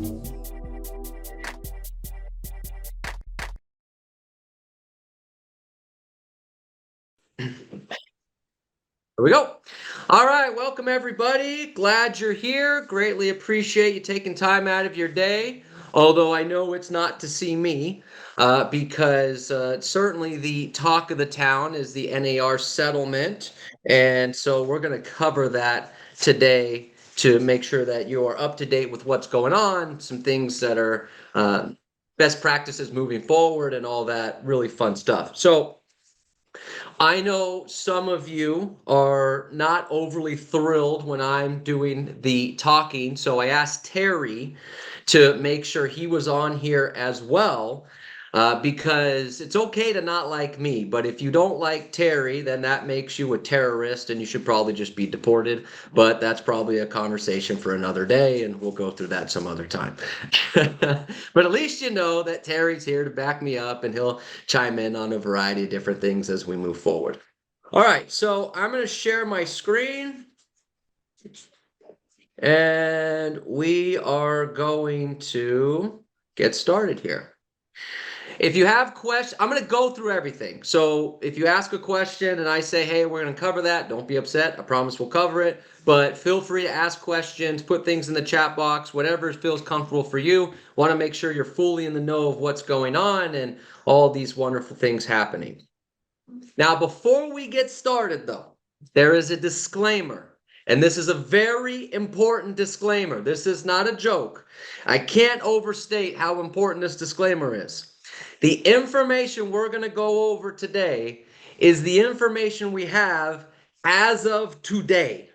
Here we go. All right, welcome everybody. Glad you're here. Greatly appreciate you taking time out of your day. Although I know it's not to see me, because certainly the talk of the town is the NAR settlement. And so we're going to cover that today to make sure that you're up to date with what's going on, some things that are best practices moving forward, and all that really fun stuff. So, I know some of you are not overly thrilled when I'm doing the talking, so I asked Terry to make sure he was on here as well, because it's okay to not like me, but if you don't like Terry, then that makes you a terrorist and you should probably just be deported. But that's probably a conversation for another day, and we'll go through that some other time. But at least you know that Terry's here to back me up, and he'll chime in on a variety of different things as we move forward. All right, so I'm going to share my screen. And we are going to get started here. If you have questions, I'm going to go through everything. So if you ask a question and I say, hey, we're going to cover that, don't be upset. I promise we'll cover it. But feel free to ask questions, put things in the chat box, whatever feels comfortable for you. Want to make sure you're fully in the know of what's going on and all these wonderful things happening. Now, before we get started, though, there is a disclaimer. And this is a very important disclaimer. This is not a joke. I can't overstate how important this disclaimer is. The information we're going to go over today is the information we have as of today.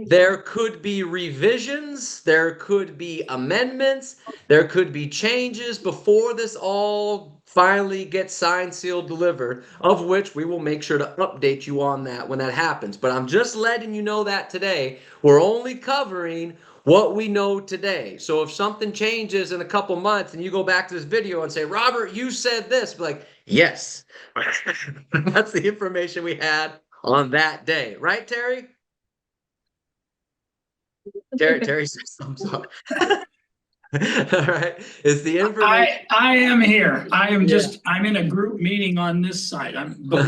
There could be revisions, there could be amendments, there could be changes before this all finally gets signed, sealed, delivered, of which we will make sure to update you on that when that happens. But I'm just letting you know that today, we're only covering what we know today. So if something changes in a couple months and you go back to this video and say, Robert, you said this, be like, yes, that's the information we had on that day. Right, Terry? Terry says thumbs up. All right. Is the information? I am here. I am Yeah. just, I'm in a group meeting on this side. But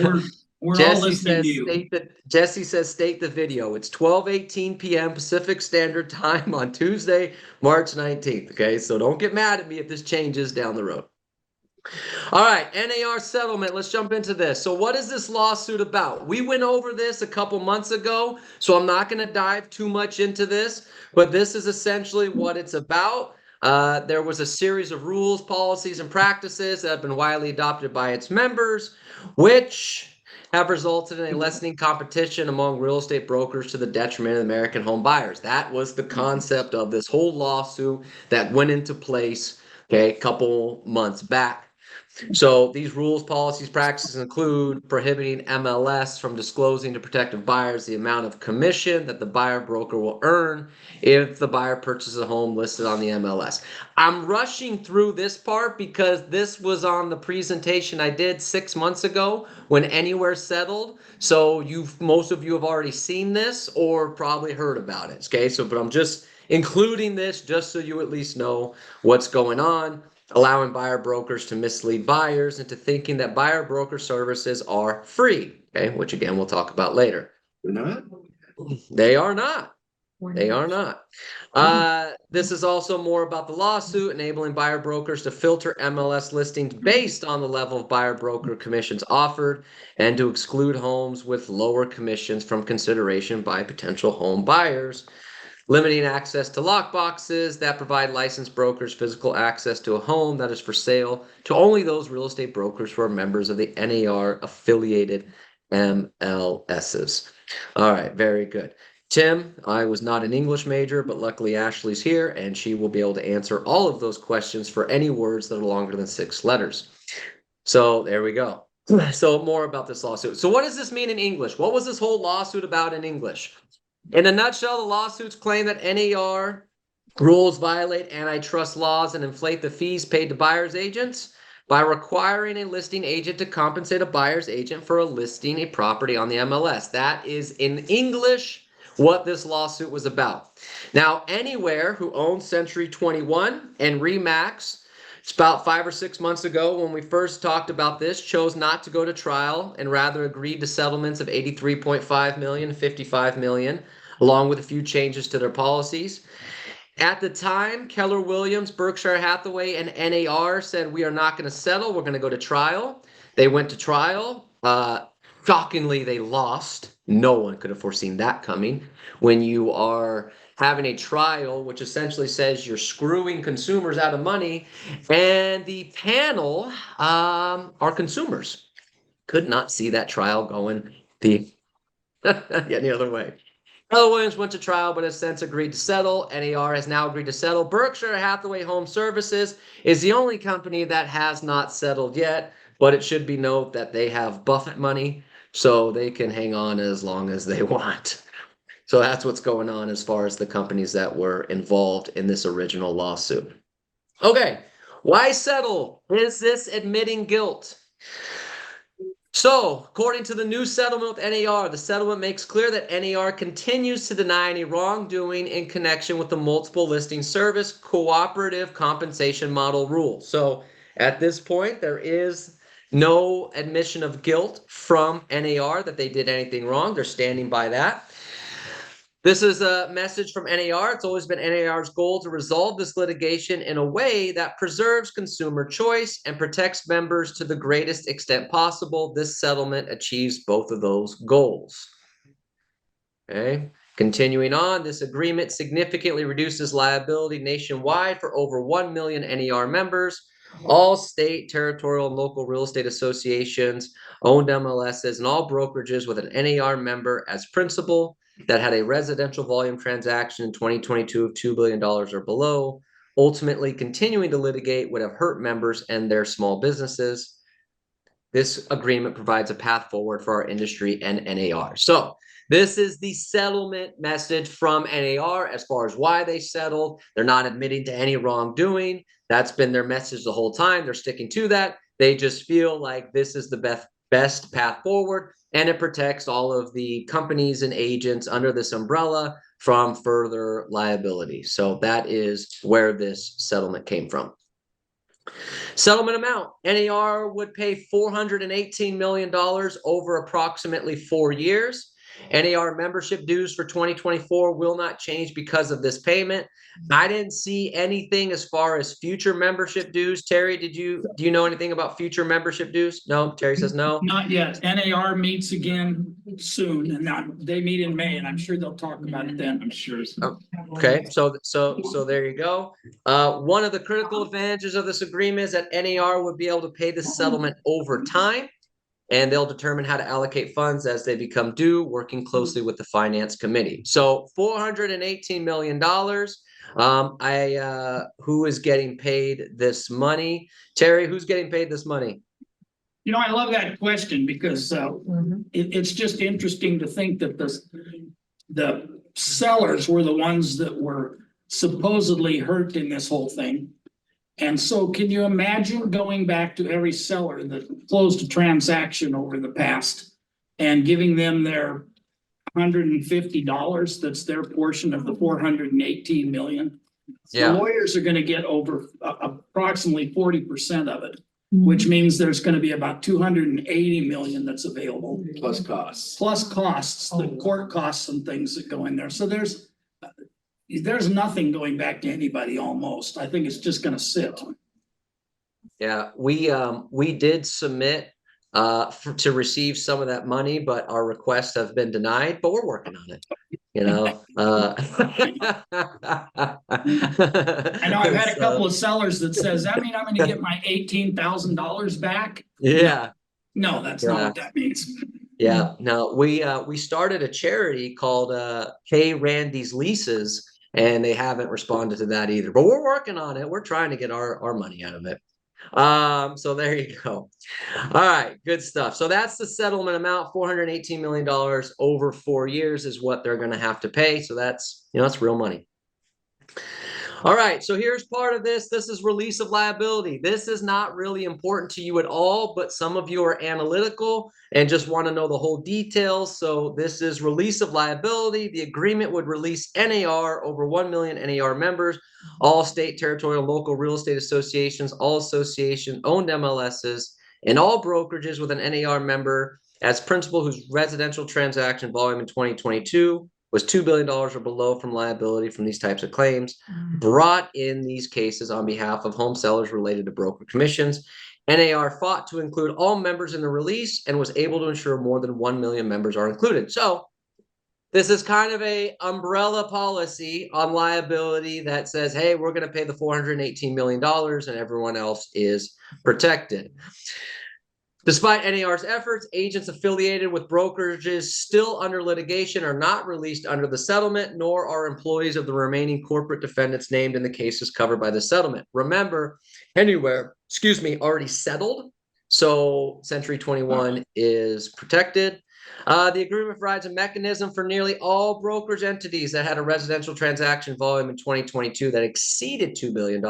we're all Jesse listening says to you. Jesse says state the video. It's 12:18 p.m. Pacific Standard Time on Tuesday, March 19th. Okay, so don't get mad at me if this changes down the road. All right, NAR settlement. Let's jump into this. So what is this lawsuit about? We went over this a couple months ago, so I'm not going to dive too much into this, but this is essentially what it's about. There was a series of rules, policies, and practices that have been widely adopted by its members, which have resulted in a lessening competition among real estate brokers to the detriment of American home buyers. That was the concept of this whole lawsuit that went into place, okay, a couple months back. So these rules, policies, practices include prohibiting MLS from disclosing to prospective buyers the amount of commission that the buyer broker will earn if the buyer purchases a home listed on the MLS. I'm rushing through this part because this was on the presentation I did 6 months ago when Anywhere settled. So most of you have already seen this or probably heard about it. Okay, so but I'm just including this just so you at least know what's going on, allowing buyer brokers to mislead buyers into thinking that buyer broker services are free, okay, which again we'll talk about later. They're not? They are not. They are not. This is also more about the lawsuit, enabling buyer brokers to filter MLS listings based on the level of buyer broker commissions offered and to exclude homes with lower commissions from consideration by potential home buyers. Limiting access to lockboxes that provide licensed brokers physical access to a home that is for sale to only those real estate brokers who are members of the NAR affiliated MLSs. All right, very good. Tim, I was not an English major, but luckily Ashley's here and she will be able to answer all of those questions for any words that are longer than 6 letters. So there we go. So more about this lawsuit. So what does this mean in English? What was this whole lawsuit about in English? In a nutshell, the lawsuits claim that NAR rules violate antitrust laws and inflate the fees paid to buyer's agents by requiring a listing agent to compensate a buyer's agent for listing a property on the MLS. That is, in English, what this lawsuit was about. Now, Anywhere, who owns Century 21 and Remax, it's about 5 or 6 months ago when we first talked about this, chose not to go to trial and rather agreed to settlements of $83.5 million, $55 million, along with a few changes to their policies. At the time, Keller Williams, Berkshire Hathaway, and NAR said, we are not going to settle. We're going to go to trial. They went to trial. Shockingly, they lost. No one could have foreseen that coming. When you are having a trial, which essentially says you're screwing consumers out of money, and the panel are consumers. Could not see that trial going any other way. Keller Williams went to trial but has since agreed to settle. NAR has now agreed to settle. Berkshire Hathaway Home Services is the only company that has not settled yet, but it should be noted that they have Buffett money, so they can hang on as long as they want. So that's what's going on as far as the companies that were involved in this original lawsuit. Okay, why settle? Is this admitting guilt? So, according to the new settlement with NAR, the settlement makes clear that NAR continues to deny any wrongdoing in connection with the multiple listing service cooperative compensation model rule. So, at this point, there is no admission of guilt from NAR that they did anything wrong. They're standing by that. This is a message from NAR. It's always been NAR's goal to resolve this litigation in a way that preserves consumer choice and protects members to the greatest extent possible. This settlement achieves both of those goals. Okay. Continuing on, this agreement significantly reduces liability nationwide for over 1 million NAR members. All state, territorial, and local real estate associations, owned MLSs, and all brokerages with an NAR member as principal that had a residential volume transaction in 2022 of $2 billion or below, ultimately continuing to litigate would have hurt members and their small businesses. This agreement provides a path forward for our industry and NAR. So this is the settlement message from NAR as far as why they settled. They're not admitting to any wrongdoing. That's been their message the whole time. They're sticking to that. They just feel like this is the best path forward, and it protects all of the companies and agents under this umbrella from further liability. So that is where this settlement came from. Settlement amount, NAR would pay $418 million over approximately 4 years. NAR membership dues for 2024 will not change because of this payment. I didn't see anything as far as future membership dues. Terry, do you know anything about future membership dues? No, Terry says no. Not yet. NAR meets again soon, and they meet in May, and I'm sure they'll talk about it then, I'm sure. Okay, so there you go. One of the critical advantages of this agreement is that NAR would be able to pay the settlement over time, and they'll determine how to allocate funds as they become due, working closely with the finance committee. So $418 million. Who is getting paid this money? Terry, who's getting paid this money? You know, I love that question because it's just interesting to think that the sellers were the ones that were supposedly hurt in this whole thing. And so can you imagine going back to every seller that closed a transaction over the past and giving them their $150, that's their portion of the 418 million? Yeah. The lawyers are going to get over approximately 40% of it, which means there's going to be about 280 million that's available. Plus costs. Plus costs, the court costs and things that go in there. So there's nothing going back to anybody almost. I think it's just going to sit. Yeah, we did submit to receive some of that money, but our requests have been denied, but we're working on it. You know, I know I've had a couple of sellers that says, I mean, I'm going to get my $18,000 back. Yeah. No, that's not what that means. Yeah. No, we started a charity called K Randy's Leases, and they haven't responded to that either. But we're working on it. We're trying to get our money out of it. So there you go. All right, good stuff. So that's the settlement amount, $418 million over 4 years is what they're going to have to pay. So that's, that's real money. All right, so here's part of this. This is release of liability. This is not really important to you at all, but some of you are analytical and just want to know the whole details. So this is release of liability. The agreement would release NAR, over 1 million NAR members, all state, territorial, local real estate associations, all association-owned MLSs, and all brokerages with an NAR member as principal whose residential transaction volume in 2022 was $2 billion or below from liability from these types of claims, brought in these cases on behalf of home sellers related to broker commissions. NAR fought to include all members in the release and was able to ensure more than 1 million members are included. So this is kind of a umbrella policy on liability that says, hey, we're going to pay the $418 million and everyone else is protected. Despite NAR's efforts, agents affiliated with brokerages still under litigation are not released under the settlement, nor are employees of the remaining corporate defendants named in the cases covered by the settlement. Remember, Anywhere, already settled, so Century 21 is protected. The agreement provides a mechanism for nearly all brokerage entities that had a residential transaction volume in 2022 that exceeded $2 billion.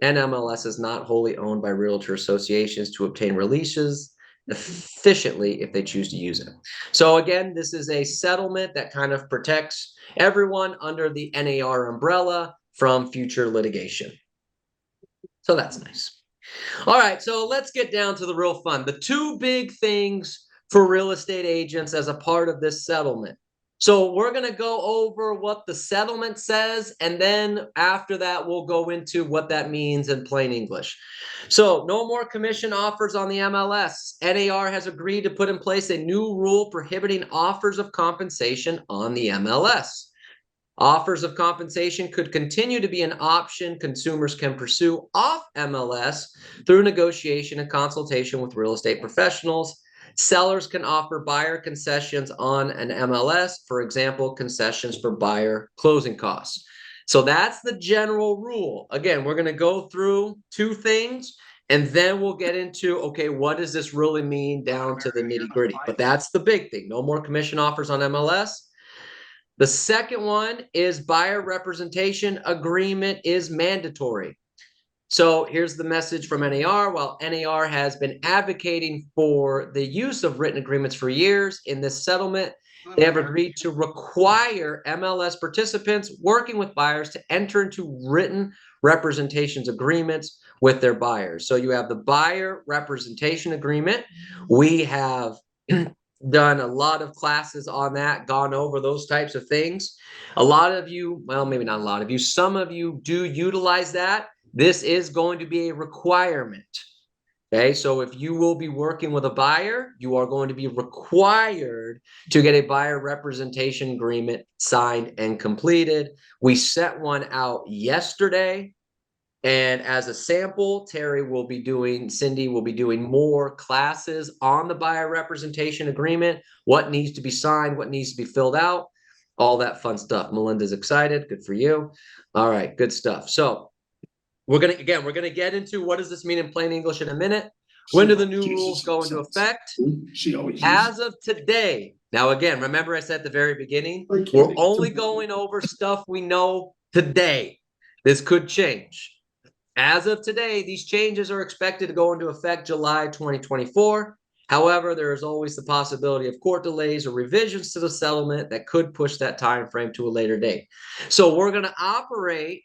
NMLS is not wholly owned by realtor associations to obtain releases efficiently if they choose to use it. So again, this is a settlement that kind of protects everyone under the NAR umbrella from future litigation. So that's nice. All right, so let's get down to the real fun. The two big things for real estate agents as a part of this settlement. So we're going to go over what the settlement says, and then after that, we'll go into what that means in plain English. So no more commission offers on the MLS. NAR has agreed to put in place a new rule prohibiting offers of compensation on the MLS. Offers of compensation could continue to be an option consumers can pursue off MLS through negotiation and consultation with real estate professionals. Sellers can offer buyer concessions on an MLS, for example, concessions for buyer closing costs. So that's the general rule. Again, we're going to go through two things, and then we'll get into, okay, what does this really mean down to the nitty-gritty? But that's the big thing. No more commission offers on MLS. The second one is buyer representation agreement is mandatory. So here's the message from NAR. While NAR has been advocating for the use of written agreements for years, in this settlement, they have agreed to require MLS participants working with buyers to enter into written representations agreements with their buyers. So you have the buyer representation agreement. We have done a lot of classes on that, gone over those types of things. A lot of you, well, maybe not a lot of you, some of you do utilize that. This is going to be a requirement. Okay, so if you will be working with a buyer, you are going to be required to get a buyer representation agreement signed and completed. We sent one out yesterday. And as a sample, Cindy will be doing more classes on the buyer representation agreement, what needs to be signed, what needs to be filled out, all that fun stuff. Melinda's excited. Good for you. All right, good stuff. So we're going to get into what does this mean in plain English in a minute. When do the new rules go into effect? As of today. Now, again, remember I said at the very beginning, we're only going over stuff we know today. This could change. As of today, these changes are expected to go into effect July 2024. However, there is always the possibility of court delays or revisions to the settlement that could push that time frame to a later date. So we're going to operate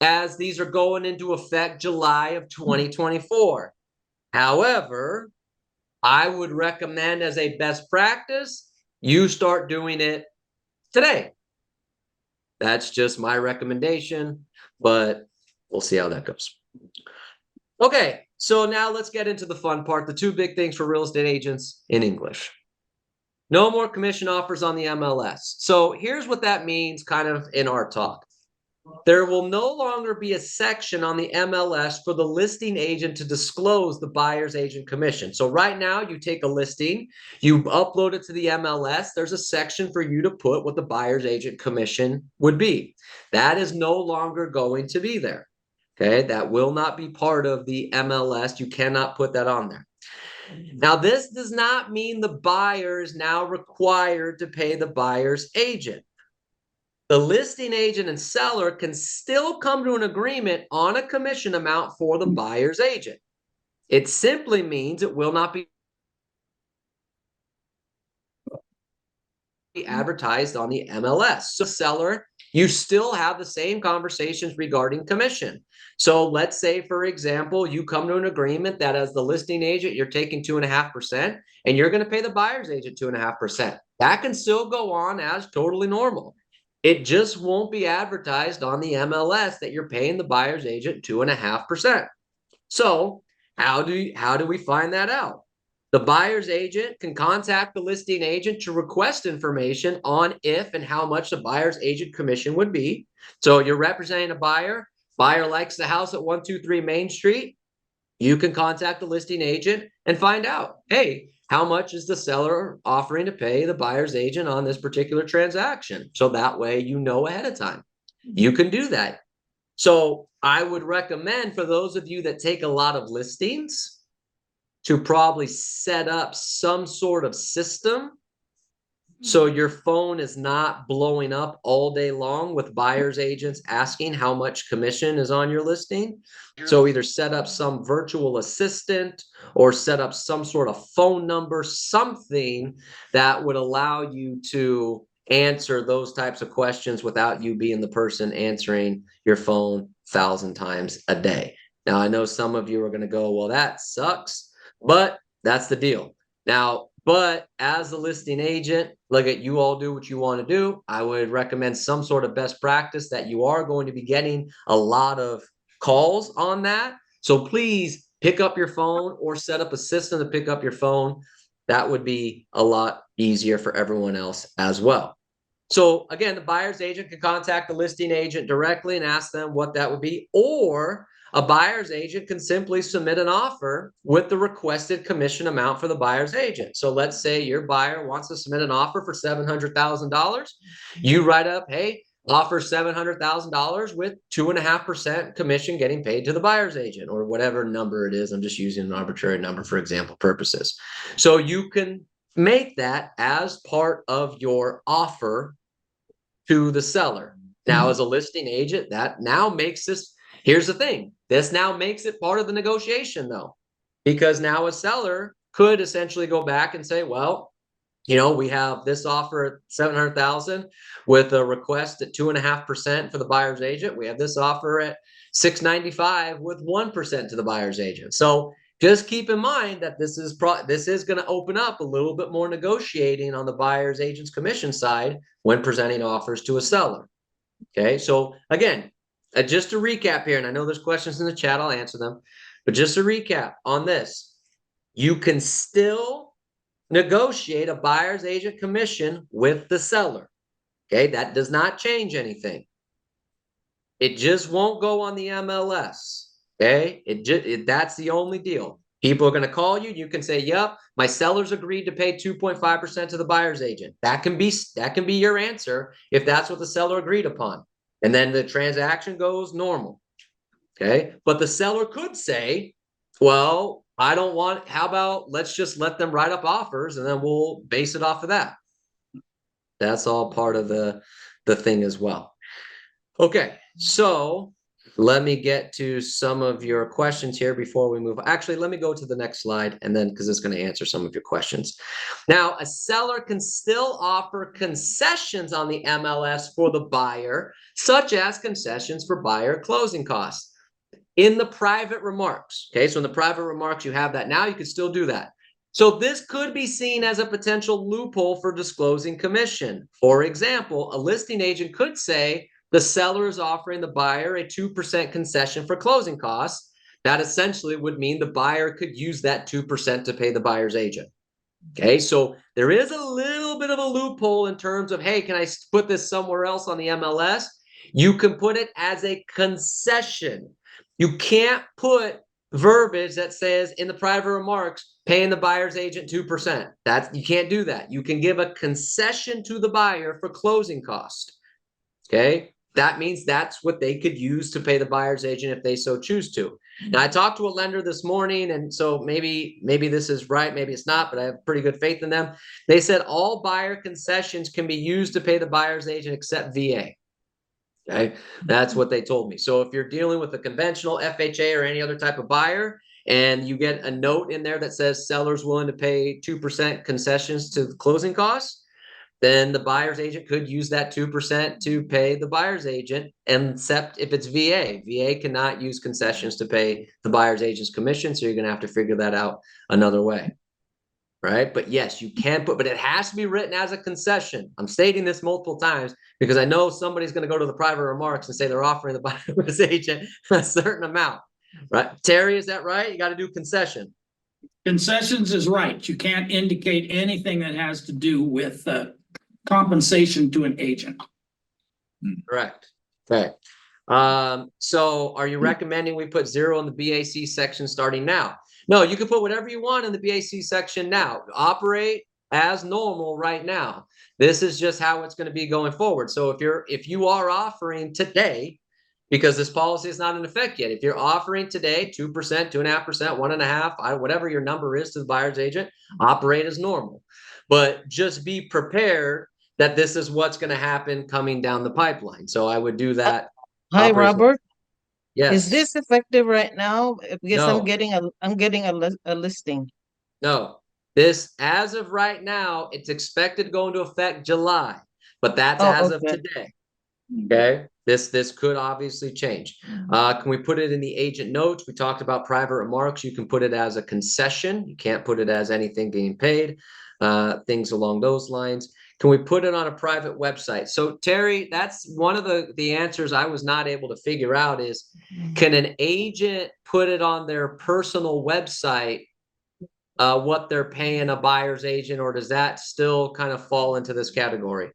as these are going into effect July of 2024. However, I would recommend as a best practice, you start doing it today. That's just my recommendation, but we'll see how that goes. Okay, so now let's get into the fun part, the two big things for real estate agents in English. No more commission offers on the MLS. So here's what that means kind of in our talk. There will no longer be a section on the MLS for the listing agent to disclose the buyer's agent commission. So right now you take a listing, you upload it to the MLS, there's a section for you to put what the buyer's agent commission would be. That is no longer going to be there. Okay, that will not be part of the MLS. You cannot put that on there. Now, this does not mean the buyer is now required to pay the buyer's agent. the listing agent and seller can still come to an agreement on a commission amount for the buyer's agent. It simply means it will not be advertised on the MLS. So seller, you still have the same conversations regarding commission. So let's say, for example, you come to an agreement that as the listing agent, you're taking 2.5% and you're going to pay the buyer's agent 2.5%. That can still go on as totally normal. It just won't be advertised on the MLS that you're paying the buyer's agent 2.5%. So how do we find that out? The buyer's agent can contact the listing agent to request information on if and how much the buyer's agent commission would be. So you're representing a buyer. Buyer likes the house at 123 Main Street. You can contact the listing agent and find out, hey, how much is the seller offering to pay the buyer's agent on this particular transaction? So that way you know ahead of time. You can do that. So I would recommend for those of you that take a lot of listings to probably set up some sort of system so your phone is not blowing up all day long with buyer's agents asking how much commission is on your listing. So either set up some virtual assistant or set up some sort of phone number, something that would allow you to answer those types of questions without you being the person answering your phone 1,000 times a day. Now, I know some of you are going to go, well, that sucks, but that's the deal. Now, but as a listing agent, look at you all do what you want to do. I would recommend some sort of best practice that you are going to be getting a lot of calls on that. So please pick up your phone or set up a system to pick up your phone. That would be a lot easier for everyone else as well. So again, the buyer's agent can contact the listing agent directly and ask them what that would be, or a buyer's agent can simply submit an offer with the requested commission amount for the buyer's agent. So let's say your buyer wants to submit an offer for $700,000. You write up, hey, offer $700,000 with 2.5% commission getting paid to the buyer's agent, or whatever number it is. I'm just using an arbitrary number for example purposes. So you can make that as part of your offer to the seller. Now, as a listing agent, that now makes this, here's the thing, this now makes it part of the negotiation though, because now a seller could essentially go back and say, well, you know, we have this offer at 700,000 with a request at 2.5% for the buyer's agent. We have this offer at 695 with 1% to the buyer's agent. So just keep in mind that this is going to open up a little bit more negotiating on the buyer's agent's commission side when presenting offers to a seller. Okay, so again, just to recap here, and I know there's questions in the chat, I'll answer them, but just to recap on this, you can still negotiate a buyer's agent commission with the seller. Okay, that does not change anything. It just won't go on the MLS. Okay, that's the only deal. People are going to call you. You can say, "Yep, my seller's agreed to pay 2.5% to the buyer's agent." That can be your answer if that's what the seller agreed upon, and then the transaction goes normal. Okay, but the seller could say, "Well, I don't want. How about let's just let them write up offers, and then we'll base it off of that." That's all part of the thing as well. Okay, so let me get to some of your questions here before we move. Actually, let me go to the next slide, and then because it's going to answer some of your questions. Now, a seller can still offer concessions on the MLS for the buyer, such as concessions for buyer closing costs in the private remarks. Okay, so in the private remarks, you have that now. You can still do that. So this could be seen as a potential loophole for disclosing commission. For example, a listing agent could say, the seller is offering the buyer a 2% concession for closing costs. That essentially would mean the buyer could use that 2% to pay the buyer's agent. Okay, so there is a little bit of a loophole in terms of, hey, can I put this somewhere else on the MLS? You can put it as a concession. You can't put verbiage that says in the private remarks, paying the buyer's agent 2%. You can't do that. You can give a concession to the buyer for closing cost. Okay, that means that's what they could use to pay the buyer's agent if they so choose to. Now, I talked to a lender this morning, and so maybe this is right, maybe it's not, but I have pretty good faith in them. They said all buyer concessions can be used to pay the buyer's agent except VA. Okay, that's what they told me. So if you're dealing with a conventional FHA or any other type of buyer, and you get a note in there that says seller's willing to pay 2% concessions to the closing costs, then the buyer's agent could use that 2% to pay the buyer's agent, except if it's VA. VA cannot use concessions to pay the buyer's agent's commission, so you're going to have to figure that out another way. Right? But yes, you can put, but it has to be written as a concession. I'm stating this multiple times because I know somebody's going to go to the private remarks and say they're offering the buyer's agent a certain amount. Right? Terry, is that right? You got to do concession. Concessions is right. You can't indicate anything that has to do with compensation to an agent. Correct. Okay. So are you recommending we put 0 in the BAC section starting now? No, you can put whatever you want in the BAC section now. Operate as normal right now. This is just how it's going to be going forward. So if you are offering today, because this policy is not in effect yet, if you're offering today 2%, 2.5%, 1.5%, whatever your number is to the buyer's agent, operate as normal. But just be prepared that this is what's going to happen coming down the pipeline. So I would do that. Hi, Robert. Yes. Is this effective right now? Because No. I'm getting a listing. No. This, as of right now, it's expected to go into effect July, but that's as of today. Okay. This could obviously change. Can we put it in the agent notes? We talked about private remarks. You can put it as a concession. You can't put it as anything being paid. Things along those lines. Can we put it on a private website? So Terry, that's one of the answers I was not able to figure out is, can an agent put it on their personal website, what they're paying a buyer's agent, or does that still kind of fall into this category?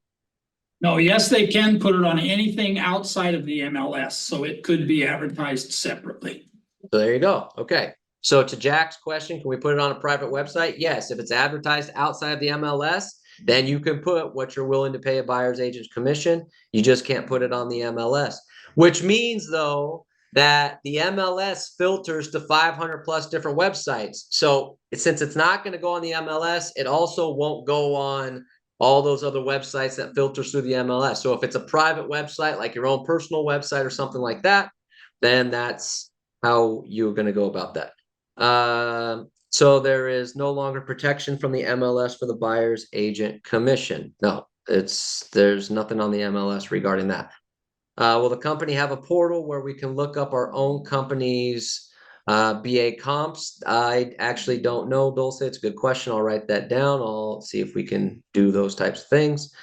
No, yes, they can put it on anything outside of the MLS, so it could be advertised separately. So there you go. Okay. So to Jack's question, can we put it on a private website? Yes. If it's advertised outside of the MLS, then you can put what you're willing to pay a buyer's agent's commission. You just can't put it on the MLS, which means though that the MLS filters to 500 plus different websites. So since it's not going to go on the MLS, it also won't go on all those other websites that filters through the MLS. So if it's a private website, like your own personal website or something like that, then that's how you're going to go about that. So there is no longer protection from the MLS for the buyer's agent commission. No, there's nothing on the MLS regarding that. Will the company have a portal where we can look up our own company's BA comps? I actually don't know, Dulce. It's a good question. I'll write that down. I'll see if we can do those types of things.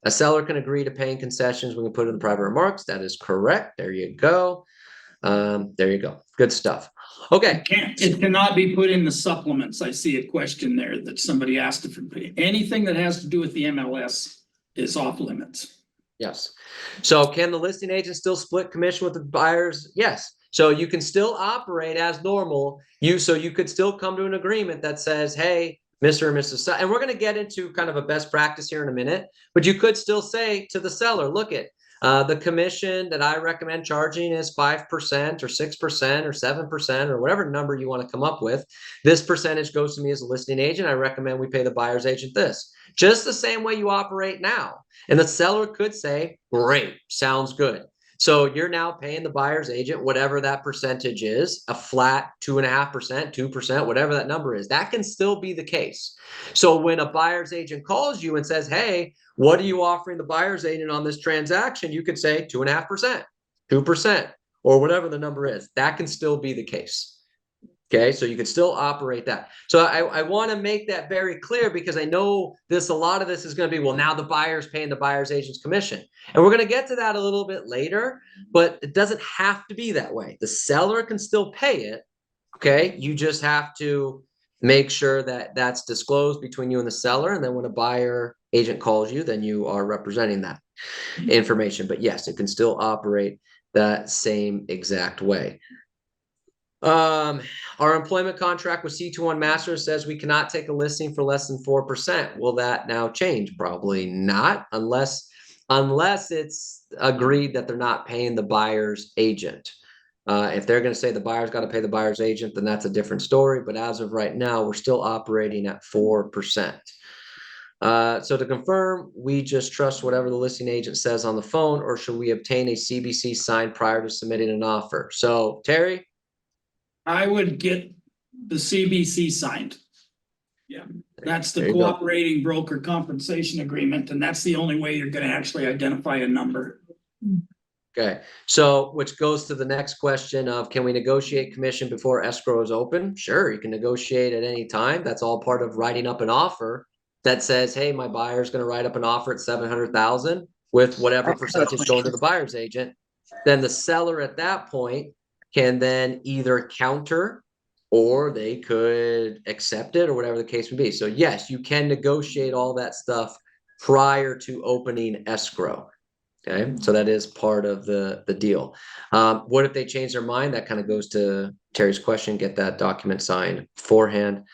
A seller can agree to paying concessions. We can put it in the private remarks. That is correct. There you go. There you go. Good stuff. Okay. It cannot be put in the supplements. I see a question there that somebody asked if anything that has to do with the MLS is off limits. Yes. So can the listing agent still split commission with the buyers? Yes. So you can still operate as normal. So you could still come to an agreement that says, hey, Mr. or Mrs. And we're going to get into kind of a best practice here in a minute, but you could still say to the seller, look at the commission that I recommend charging is 5% or 6% or 7% or whatever number you want to come up with. This percentage goes to me as a listing agent. I recommend we pay the buyer's agent this. Just the same way you operate now. And the seller could say, great, sounds good. So you're now paying the buyer's agent whatever that percentage is, a flat 2.5%, 2%, whatever that number is. That can still be the case. So when a buyer's agent calls you and says, hey, what are you offering the buyer's agent on this transaction? You could say 2.5%, 2%, or whatever the number is. That can still be the case. Okay, so you can still operate that. So I want to make that very clear because I know a lot of this is going to be, well, now the buyer's paying the buyer's agent's commission. And we're going to get to that a little bit later, but it doesn't have to be that way. The seller can still pay it. Okay, you just have to make sure that that's disclosed between you and the seller. And then when a buyer agent calls you, then you are representing that information. But yes, it can still operate that same exact way. Our employment contract with C21 Masters says we cannot take a listing for less than 4%. Will that now change? Probably not, unless it's agreed that they're not paying the buyer's agent. If they're going to say the buyer's got to pay the buyer's agent, then that's a different story. But as of right now, we're still operating at 4%. So to confirm, we just trust whatever the listing agent says on the phone, or should we obtain a CBC signed prior to submitting an offer? So Terry? I would get the CBC signed. Yeah, that's the There you go. cooperating broker compensation agreement, and that's the only way you're gonna actually identify a number. Okay, so which goes to the next question of, can we negotiate commission before escrow is open? Sure, you can negotiate at any time. That's all part of writing up an offer that says, hey, my buyer's gonna write up an offer at 700,000 with whatever percentage going to the buyer's agent. Then the seller at that point can then either counter or they could accept it or whatever the case may be. So yes, you can negotiate all that stuff prior to opening escrow. Okay, so that is part of the deal. What if they change their mind? That kind of goes to Terry's question, get that document signed beforehand.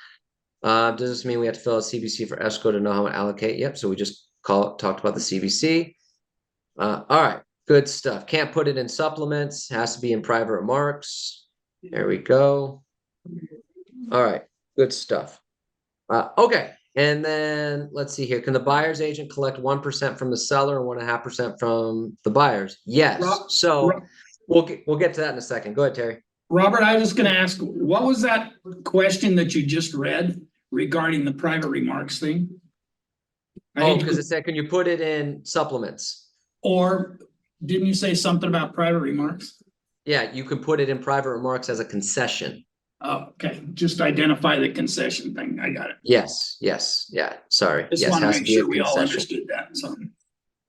Does this mean we have to fill out CBC for escrow to know how to allocate? Yep, so we just talked about the CBC. All right, good stuff. Can't put it in supplements, has to be in private remarks. There we go. All right, good stuff. Okay, and then let's see here. Can the buyer's agent collect 1% from the seller and 1.5% from the buyers? Yes. So we'll get to that in a second. Go ahead, Terry. Robert, I was gonna ask, what was that question that you just read regarding the private remarks thing? Oh, because it said, can you put it in supplements? Or didn't you say something about private remarks? Yeah, you can put it in private remarks as a concession. Oh, okay, just identify the concession thing. I got it. Yes, yeah, sorry. Just Yes, want to has make be a sure we all concession. understood that, so.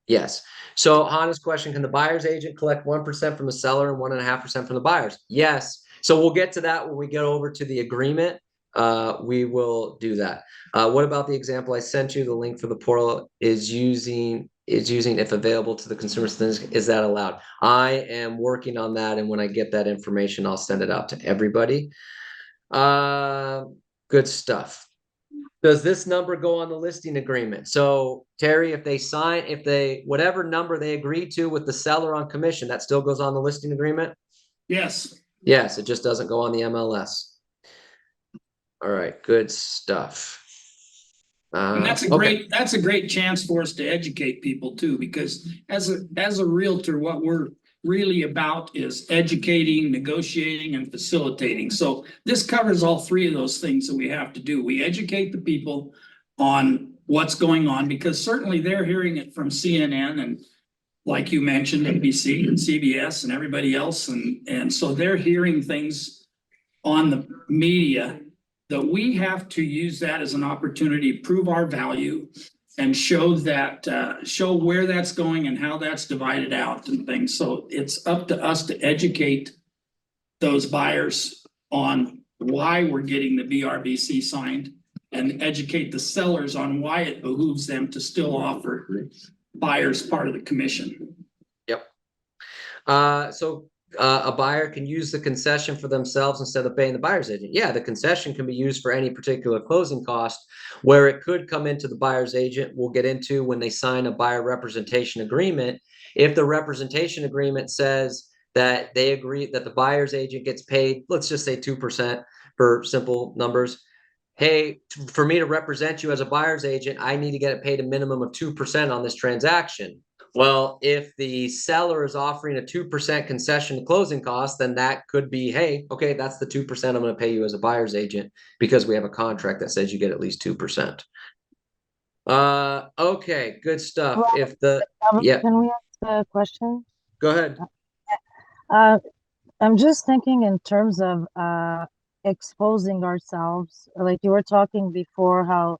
Yes. So Hannah's question, can the buyer's agent collect 1% from the seller and 1.5% from the buyers? Yes. So we'll get to that when we get over to the agreement. We will do that. What about the example I sent you? The link for the portal is using if available to the consumers. Is that allowed? I am working on that, and when I get that information, I'll send it out to everybody. Good stuff. Does this number go on the listing agreement? So Terry, if whatever number they agree to with the seller on commission, that still goes on the listing agreement? Yes. Yes, it just doesn't go on the MLS. All right, good stuff. And that's a great chance for us to educate people too, because as a realtor, what we're really about is educating, negotiating, and facilitating. So this covers all three of those things that we have to do. We educate the people on what's going on, because certainly they're hearing it from CNN and, like you mentioned, ABC and CBS and everybody else. And so they're hearing things on the media that we have to use that as an opportunity to prove our value and show where that's going and how that's divided out and things. So it's up to us to educate those buyers on why we're getting the BRBC signed, and educate the sellers on why it behooves them to still offer buyers part of the commission. Yep. So a buyer can use the concession for themselves instead of paying the buyer's agent. Yeah, the concession can be used for any particular closing cost. Where it could come into the buyer's agent, we'll get into when they sign a buyer representation agreement. If the representation agreement says that they agree that the buyer's agent gets paid, let's just say 2% for simple numbers. Hey, for me to represent you as a buyer's agent, I need to get it paid a minimum of 2% on this transaction. Well, if the seller is offering a 2% concession to closing costs, then that could be, hey, okay, that's the 2% I'm going to pay you as a buyer's agent because we have a contract that says you get at least 2%. Okay, good stuff. Well, can we ask a question? Go ahead. I'm just thinking in terms of exposing ourselves. Like you were talking before, how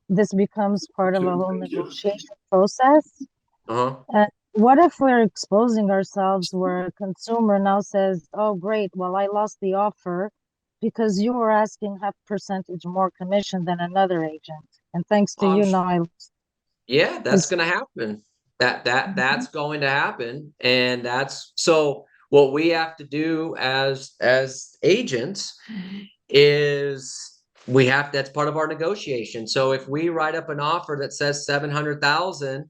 this becomes part of a whole negotiation process. And what if we're exposing ourselves where a consumer now says, oh, great, well, I lost the offer because you were asking half percentage more commission than another agent. And thanks to you, now I lost. Yeah, that's going to happen. That's going to happen. And that's so what we have to do as agents is that's part of our negotiation. So if we write up an offer that says 700,000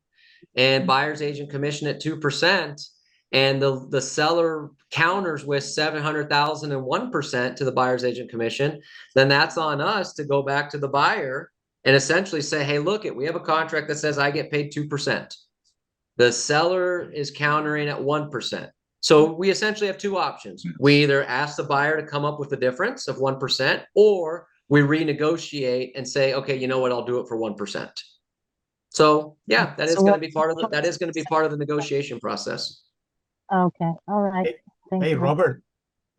and buyer's agent commission at 2%, and the seller counters with 700,001% to the buyer's agent commission, then that's on us to go back to the buyer and essentially say, hey, look, we have a contract that says I get paid 2%. The seller is countering at 1%. So we essentially have two options. We either ask the buyer to come up with the difference of 1%, or we renegotiate and say, okay, you know what, I'll do it for 1%. So yeah, that is going to be part of the negotiation process. Okay, all right. Thank Hey, you. Robert,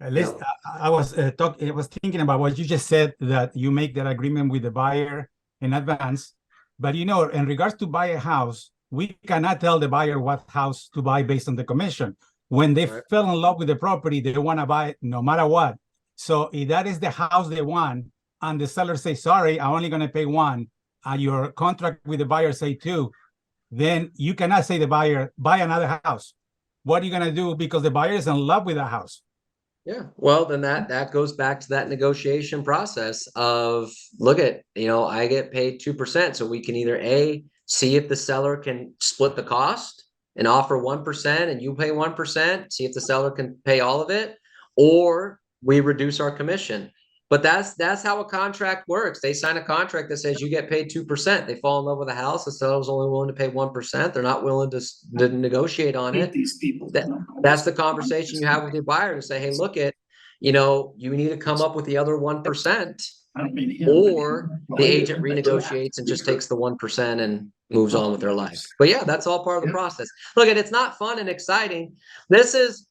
I was thinking about what you just said, that you make that agreement with the buyer in advance. But in regards to buy a house, we cannot tell the buyer what house to buy based on the commission. When they fell in love with the property, they want to buy it no matter what. So if that is the house they want, and the seller says, sorry, I'm only going to pay one, and your contract with the buyer say two, then you cannot say the buyer, buy another house. What are you going to do? Because the buyer is in love with the house. Yeah, well, then that goes back to that negotiation process of, look at, I get paid 2%. So we can either see if the seller can split the cost and offer 1% and you pay 1%, see if the seller can pay all of it, or we reduce our commission. But that's how a contract works. They sign a contract that says you get paid 2%. They fall in love with a house. The seller's only willing to pay 1%. They're not willing to negotiate on it. These people. That's the conversation you have with your buyer to say, hey, look at, you need to come up with the other 1%, or the agent renegotiates and just takes the 1% and moves on with their life. But yeah, that's all part of the process. Look, it's not fun and exciting. This is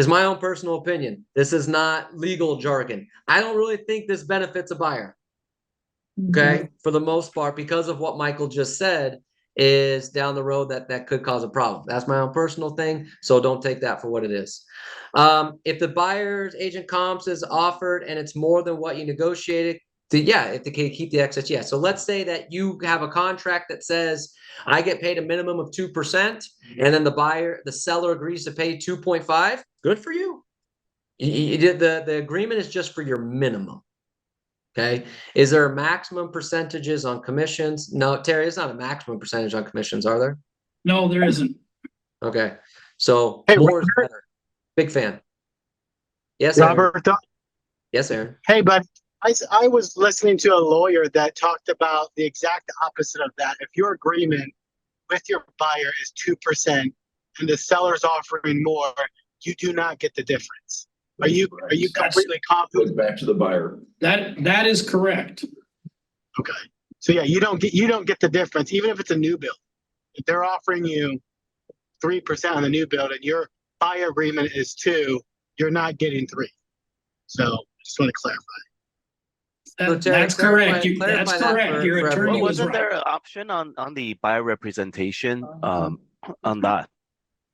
my own personal opinion. This is not legal jargon. I don't really think this benefits a buyer. Okay. For the most part, because of what Michael just said, is down the road that could cause a problem. That's my own personal thing. So don't take that for what it is. If the buyer's agent comps is offered and it's more than what you negotiated, if they can keep the excess, yeah. So let's say that you have a contract that says I get paid a minimum of 2%, and then the seller agrees to pay 2.5. Good for you. The agreement is just for your minimum. Okay. Is there a maximum percentages on commissions? No, Terry, it's not a maximum percentage on commissions, are there? No, there isn't. Okay. So Hey, more Robert. is better. Big fan. Yes, Aaron. Robert. Yes, Aaron. Hey, bud. I was listening to a lawyer that talked about the exact opposite of that. If your agreement with your buyer is 2% and the seller's offering more, you do not get the difference. Are you completely confident? Back to the buyer. That is correct. Okay. So yeah, you don't get the difference, even if it's a new build. If they're offering you 3% on the new build and your buyer agreement is 2%, you're not getting 3%. So just want to clarify. That's correct. That's correct. Your attorney was Wasn't right. there an option on the buyer representation on that?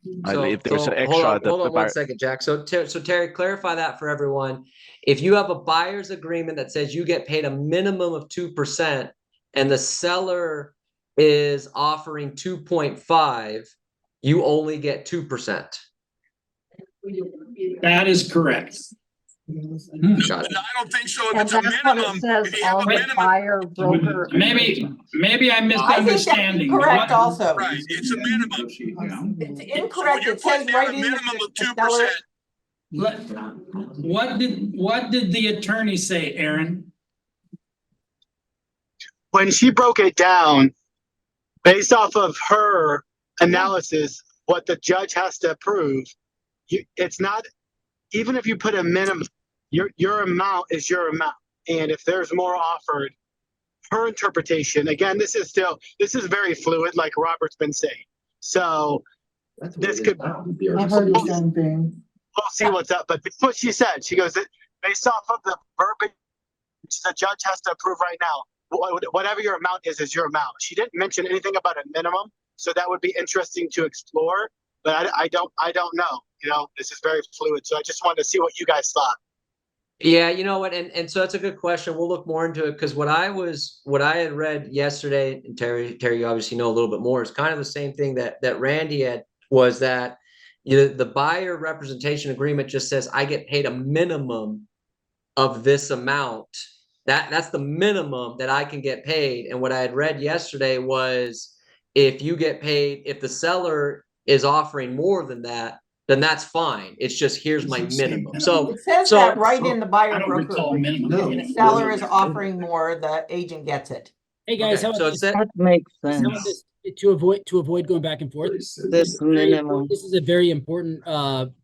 If there's an extra, hold on 1 second, Jack. So Terry, clarify that for everyone. If you have a buyer's agreement that says you get paid a minimum of 2% and the seller is offering 2.5, you only get 2%. That is correct. Got it. I don't think so. If And it's a that's what minimum, it says if you have on a the minimum, buyer broker. Maybe I'm I think that's misunderstanding. correct also. right, it's a minimum. It's incorrect. So It says down right a in minimum the of seller. 2%. What did the attorney say, Aaron? When she broke it down, based off of her analysis, what the judge has to approve, it's not, even if you put a minimum, your amount is your amount. And if there's more offered, her interpretation, again, this is very fluid, like Robert's been saying. So this could, I heard the same thing. we'll see what's up. But that's what she said. She goes, based off of the verbiage the judge has to approve right now, whatever your amount is your amount. She didn't mention anything about a minimum, so that would be interesting to explore. But I don't know. This is very fluid. So I just wanted to see what you guys thought. Yeah, you know what, and so that's a good question. We'll look more into it, because what I had read yesterday, and Terry, you obviously know a little bit more, is kind of the same thing that Randy had, was that the buyer representation agreement just says I get paid a minimum of this amount. That's the minimum that I can get paid. And what I had read yesterday was, if you get paid, if the seller is offering more than that, then that's fine. It's just, here's my minimum. So It says that right in the I buyer don't broker recall agreement. minimum. If the seller is offering more, the agent gets it. Hey guys, Okay, how so about it's this? that. That makes How sense. about this? To avoid going back and forth. This minimum. This is a very important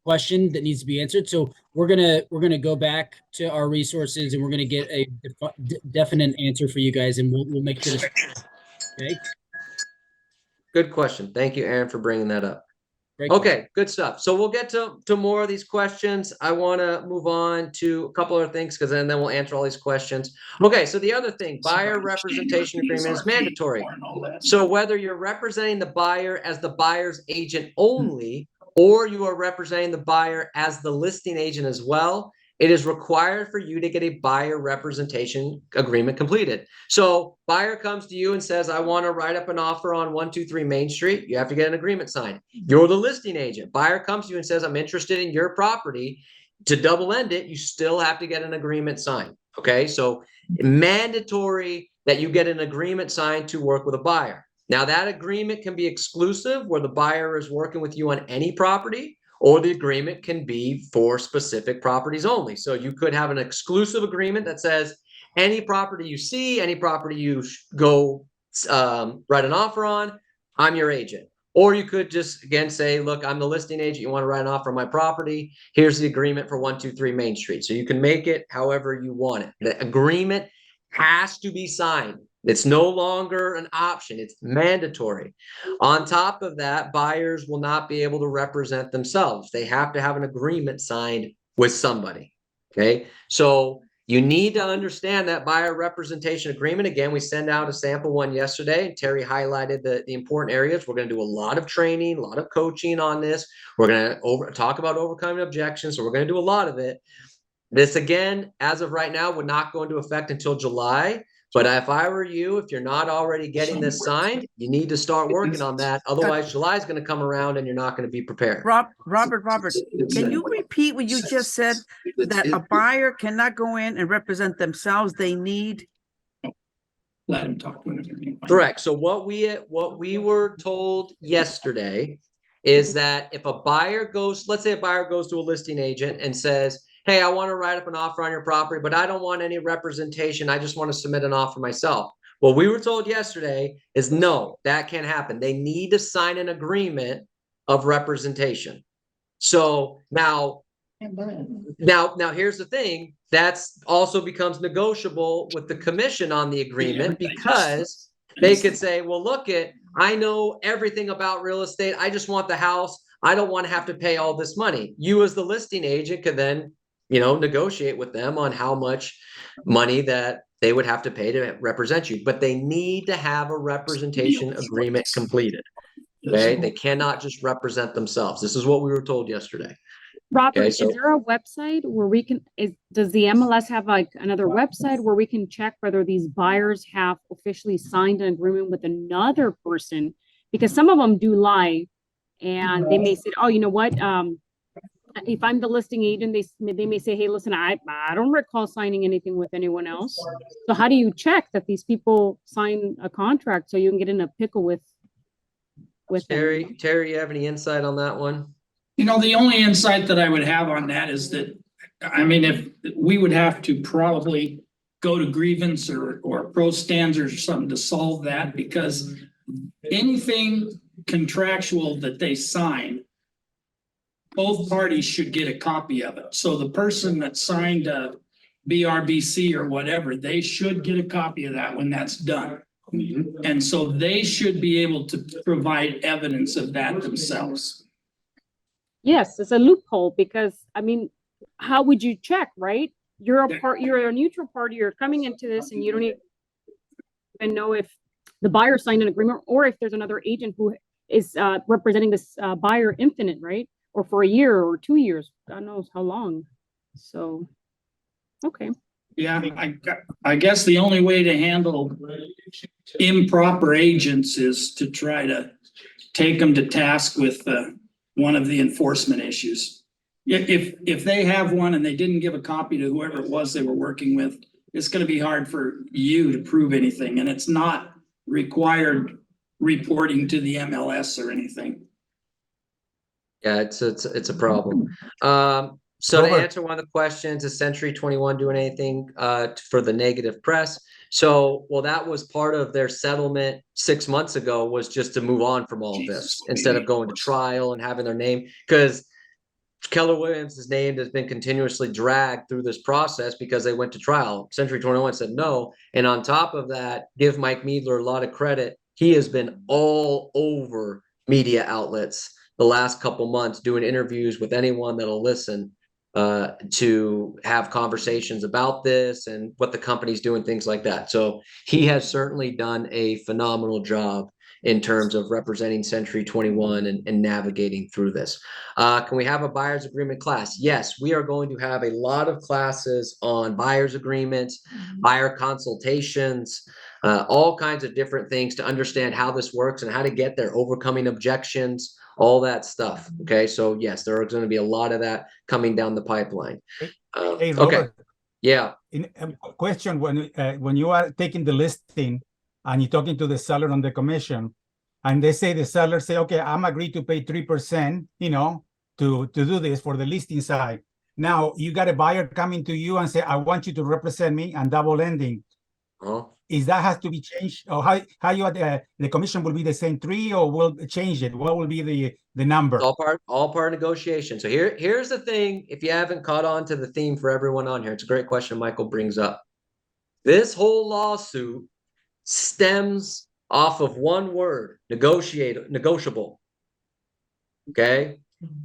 question that needs to be answered. So we're gonna go back to our resources and we're gonna get a definite answer for you guys, and we'll make sure to. Okay. Good question. Thank you, Aaron, for bringing that up. Great Okay, question. good stuff. So we'll get to more of these questions. I want to move on to a couple other things because then we'll answer all these questions. Okay, so the other thing, buyer representation agreement is mandatory. So whether you're representing the buyer as the buyer's agent only, or you are representing the buyer as the listing agent as well, it is required for you to get a buyer representation agreement completed. So buyer comes to you and says, I want to write up an offer on 123 Main Street. You have to get an agreement signed. You're the listing agent. Buyer comes to you and says, I'm interested in your property. To double end it, you still have to get an agreement signed. Okay, so mandatory that you get an agreement signed to work with a buyer. Now that agreement can be exclusive where the buyer is working with you on any property, or the agreement can be for specific properties only. So you could have an exclusive agreement that says any property you see, any property you go write an offer on, I'm your agent. Or you could just, again, say, look, I'm the listing agent. You want to write an offer on my property. Here's the agreement for 123 Main Street. So you can make it however you want it. The agreement has to be signed. It's no longer an option. It's mandatory. On top of that, buyers will not be able to represent themselves. They have to have an agreement signed with somebody. Okay. So you need to understand that buyer representation agreement. Again, we sent out a sample one yesterday, and Terry highlighted the important areas. We're going to do a lot of training, a lot of coaching on this. We're going to talk about overcoming objections. So we're going to do a lot of it. This, again, as of right now, would not go into effect until July. But if I were you, if you're not already getting this signed, you need to start working on that. Otherwise, July is going to come around and you're not going to be prepared. Robert, can you repeat what you just said? That a buyer cannot go in and represent themselves. They need. Let him talk. Correct. So what we were told yesterday is that if a buyer goes, let's say a buyer goes to a listing agent and says, hey, I want to write up an offer on your property, but I don't want any representation. I just want to submit an offer myself. What we were told yesterday is no, that can't happen. They need to sign an agreement of representation. So now here's the thing. That's also becomes negotiable with the commission on the agreement, because they could say, well, look I know everything about real estate. I just want the house. I don't want to have to pay all this money. You as the listing agent could then, negotiate with them on how much money that they would have to pay to represent you, but they need to have a representation agreement completed. Okay. They cannot just represent themselves. This is what we were told yesterday. Robert, Okay, is there a website where we can, does the MLS have like another website where we can check whether these buyers have officially signed an agreement with another person? Because some of them do lie, and they may say, oh, you know what? If I'm the listing agent, they may say, hey, listen, I don't recall signing anything with anyone else. So how do you check that these people sign a contract so you can get in a pickle with Terry, them? Terry, you have any insight on that one? The only insight that I would have on that is that, if we would have to probably go to grievance or pro stands or something to solve that, because anything contractual that they sign, both parties should get a copy of it. So the person that signed a BRBC or whatever, they should get a copy of that when that's done. And so they should be able to provide evidence of that themselves. Yes, it's a loophole, because how would you check, right? You're a neutral party, you're coming into this and you don't even know if the buyer signed an agreement or if there's another agent who is representing this buyer infinite, right? Or for a year or 2 years, God knows how long. So, okay. Yeah, I guess the only way to handle improper agents is to try to take them to task with one of the enforcement issues. If they have one and they didn't give a copy to whoever it was they were working with, it's going to be hard for you to prove anything, and it's not required reporting to the MLS or anything. Yeah, it's a problem. So to Robert. answer one of the questions, is Century 21 doing anything for the negative press? So, well, that was part of their settlement 6 months ago, was just to move on from all of this instead of going to trial and having their name, because Keller Williams' name has been continuously dragged through this process because they went to trial. Century 21 said no. And on top of that, give Mike Meadler a lot of credit. He has been all over media outlets the last couple months doing interviews with anyone that'll listen to have conversations about this and what the company's doing, things like that. So he has certainly done a phenomenal job in terms of representing Century 21 and navigating through this. Can we have a buyer's agreement class? Yes, we are going to have a lot of classes on buyer's agreements, buyer consultations, all kinds of different things to understand how this works and how to get there, overcoming objections, all that stuff. Okay, so yes, there are going to be a lot of that coming down the pipeline. Hey, Robert. Okay. Yeah. Question: when you are taking the listing and you're talking to the seller on the commission, and the seller say, okay, I'm agreed to pay 3%, to do this for the listing side. Now you got a buyer coming to you and say, I want you to represent me and double ending. Is that has to be changed, or how you the commission will be the same 3, or will change it? What will be the number? All part negotiation. So here's the thing. If you haven't caught on to the theme for everyone on here, it's a great question Michael brings up. This whole lawsuit stems off of one word: negotiable. Okay,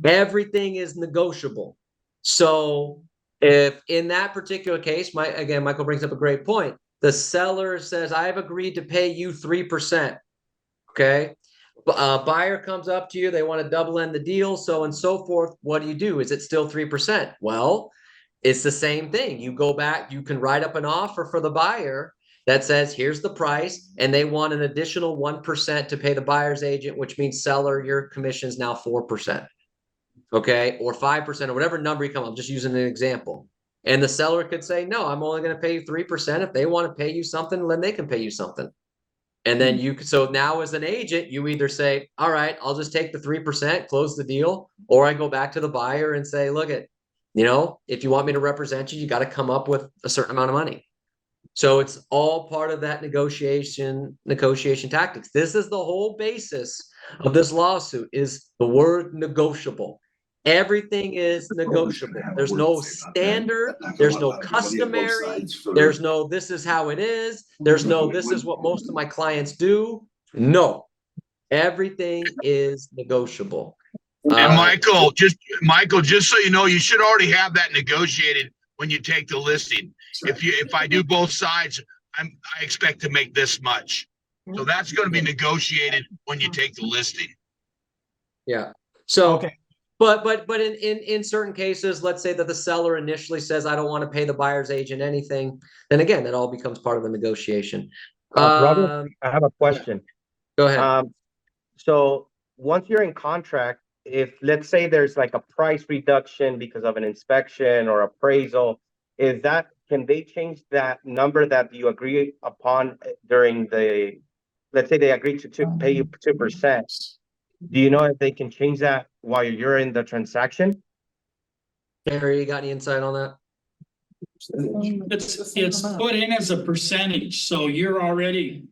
everything is negotiable. So if in that particular case, Michael brings up a great point. The seller says, I've agreed to pay you 3%. Okay. Buyer comes up to you, they want to double end the deal, so and so forth. What do? Is it still 3%? Well, it's the same thing. You go back, you can write up an offer for the buyer that says, here's the price, and they want an additional 1% to pay the buyer's agent, which means seller, your commission is now 4%. Okay, or 5%, or whatever number you come up. I'm just using an example. And the seller could say, no, I'm only going to pay you 3%. If they want to pay you something, then they can pay you something. And then so now as an agent, you either say, all right, I'll just take the 3%, close the deal, or I go back to the buyer and say, look if you want me to represent you, you got to come up with a certain amount of money. So it's all part of that negotiation tactics. This is the whole basis of this lawsuit, is the word negotiable. Everything is negotiable. There's no standard. There's no customary. There's no, this is how it is. There's no, this is what most of my clients do. No, everything is negotiable. And Michael, just so you know, you should already have that negotiated when you take the listing. If I do both sides, I expect to make this much. So that's going to be negotiated when you take the listing. Yeah. So okay. But in certain cases, let's say that the seller initially says, I don't want to pay the buyer's agent anything, then again, that all becomes part of the negotiation. Robert, I have a question. Go ahead. So once you're in contract, if let's say there's like a price reduction because of an inspection or appraisal, can they change that number that you agree upon during let's say they agree to pay you 2%? Do you know if they can change that while you're in the transaction? Harry, you got any insight on that? It's put in as a percentage, so you're already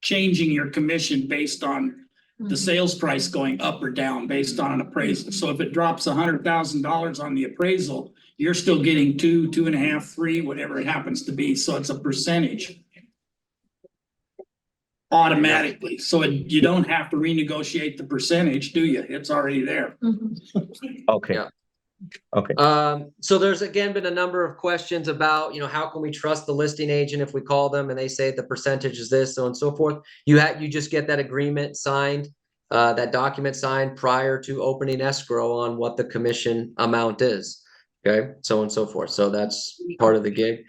changing your commission based on the sales price going up or down based on an appraisal. So if it drops $100,000 on the appraisal, you're still getting 2, 2.5, 3, whatever it happens to be. So it's a percentage automatically. So you don't have to renegotiate the percentage, do you? It's already there. Okay. Yeah. Okay. So there's again been a number of questions about, how can we trust the listing agent if we call them and they say the percentage is this, so on and so forth. You just get that agreement signed, that document signed prior to opening escrow on what the commission amount is. Okay, so on and so forth. So that's part of the gig.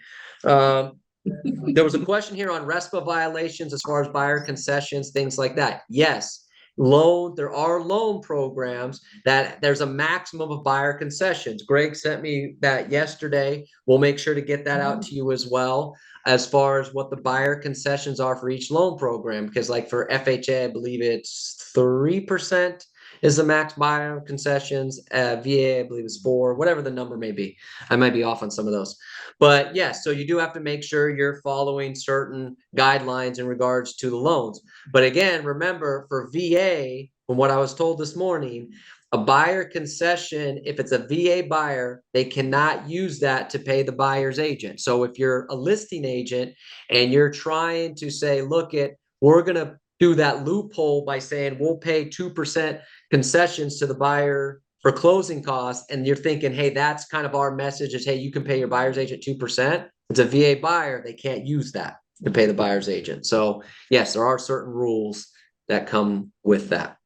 There was a question here on RESPA violations as far as buyer concessions, things like that. Yes. There are loan programs that there's a maximum of buyer concessions. Greg sent me that yesterday. We'll make sure to get that out to you as well, as far as what the buyer concessions are for each loan program. Because like for FHA, I believe it's 3%. is the max buyer concessions. VA, I believe, is 4, whatever the number may be. I might be off on some of those. But yes, so you do have to make sure you're following certain guidelines in regards to the loans. But again, remember, for VA, from what I was told this morning, a buyer concession, if it's a VA buyer, they cannot use that to pay the buyer's agent. So if you're a listing agent and you're trying to say, look, we're going to do that loophole by saying we'll pay 2% concessions to the buyer for closing costs, and you're thinking, hey, that's kind of our message is, hey, you can pay your buyer's agent 2%. It's a VA buyer, they can't use that to pay the buyer's agent. So yes, there are certain rules that come with that.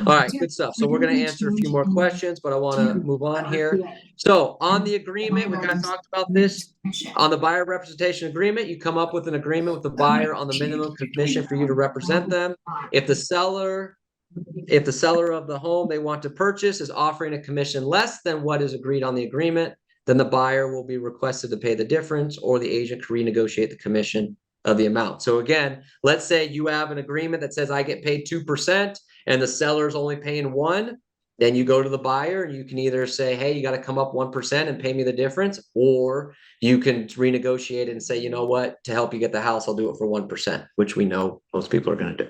All right, good stuff. So we're going to answer a few more questions, but I want to move on here. So on the agreement, we kind of talked about this. On the buyer representation agreement, you come up with an agreement with the buyer on the minimum commission for you to represent them. If the seller of the home they want to purchase is offering a commission less than what is agreed on the agreement, then the buyer will be requested to pay the difference, or the agent can renegotiate the commission of the amount. So again, let's say you have an agreement that says I get paid 2% and the seller's only paying 1%. Then you go to the buyer and you can either say, hey, you got to come up 1% and pay me the difference, or you can renegotiate and say, you know what, to help you get the house, I'll do it for 1%, which we know most people are going to do.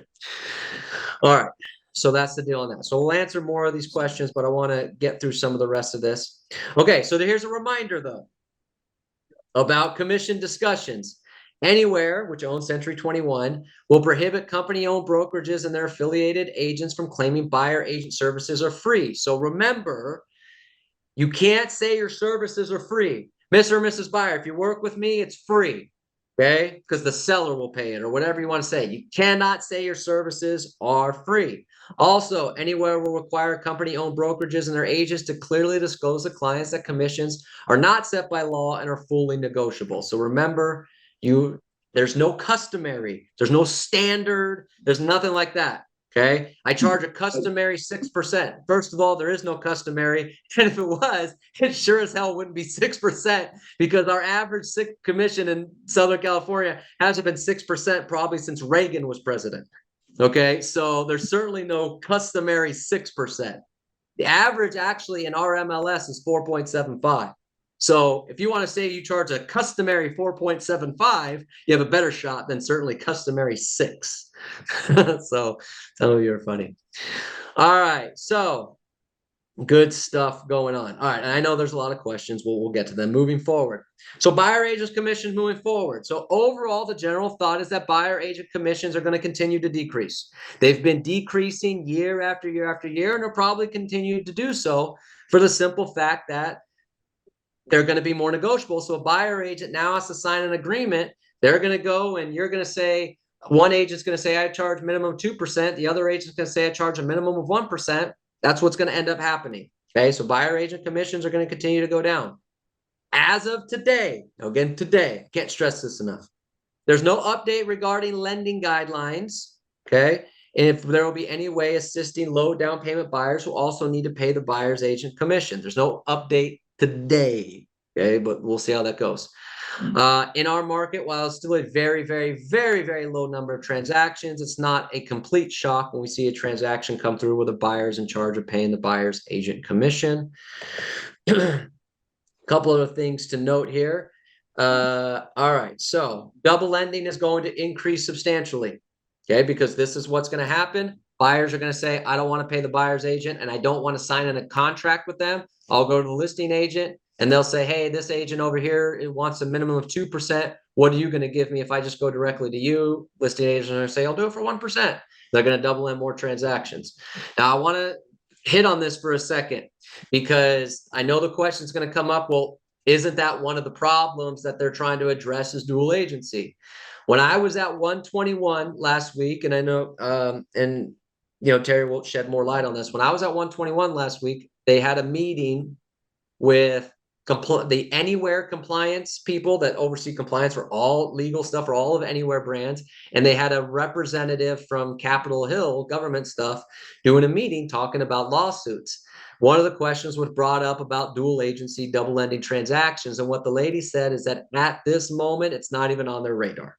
All right. So that's the deal on that. So we'll answer more of these questions, but I want to get through some of the rest of this. Okay. So here's a reminder though, about commission discussions. Anywhere, which owns Century 21, will prohibit company-owned brokerages and their affiliated agents from claiming buyer agent services are free. So remember, you can't say your services are free. Mr. or Mrs. Buyer, if you work with me, it's free. Okay? Because the seller will pay it, or whatever you want to say. You cannot say your services are free. Also, anywhere will require company-owned brokerages and their agents to clearly disclose to clients that commissions are not set by law and are fully negotiable. So remember, there's no customary, there's no standard, there's nothing like that. Okay, I charge a customary 6%. First of all, there is no customary, and if it was, it sure as hell wouldn't be 6%, because our average commission in Southern California hasn't been 6% probably since Reagan was president. Okay, so there's certainly no customary 6%. The average actually in our MLS is 4.75. So if you want to say you charge a customary 4.75, you have a better shot than certainly customary 6. So some of you are funny. All right, so good stuff going on. All right, and I know there's a lot of questions. We'll get to them moving forward. So buyer agent commissions moving forward. So overall, the general thought is that buyer agent commissions are going to continue to decrease. They've been decreasing year after year after year, and they'll probably continue to do so for the simple fact that they're going to be more negotiable. So a buyer agent now has to sign an agreement. They're going to go and you're going to say, one agent's going to say, I charge minimum 2%. The other agent's going to say, I charge a minimum of 1%. That's what's going to end up happening. Okay, so buyer agent commissions are going to continue to go down. As of today, again, today, can't stress this enough. There's no update regarding lending guidelines. Okay, and if there will be any way assisting low down payment buyers who also need to pay the buyer's agent commission. There's no update today. Okay, but we'll see how that goes. In our market, while it's still a very, very, very, very low number of transactions, it's not a complete shock when we see a transaction come through where the buyer's in charge of paying the buyer's agent commission. Couple other things to note here. All right, so double lending is going to increase substantially. Okay, because this is what's going to happen. Buyers are going to say, I don't want to pay the buyer's agent and I don't want to sign in a contract with them. I'll go to the listing agent and they'll say, hey, this agent over here, it wants a minimum of 2%. What are you going to give me if I just go directly to you? Listing agent are going to say, I'll do it for 1%. They're going to double in more transactions. Now, I want to hit on this for a second because I know the question is going to come up. Well, isn't that one of the problems that they're trying to address is dual agency? When I was at 121 last week, and I know, and you know, Terry will shed more light on this. When I was at 121 last week, they had a meeting with the Anywhere compliance people that oversee compliance for all legal stuff for all of Anywhere brands. And they had a representative from Capitol Hill government stuff doing a meeting talking about lawsuits. One of the questions was brought up about dual agency, double lending transactions. And what the lady said is that at this moment, it's not even on their radar.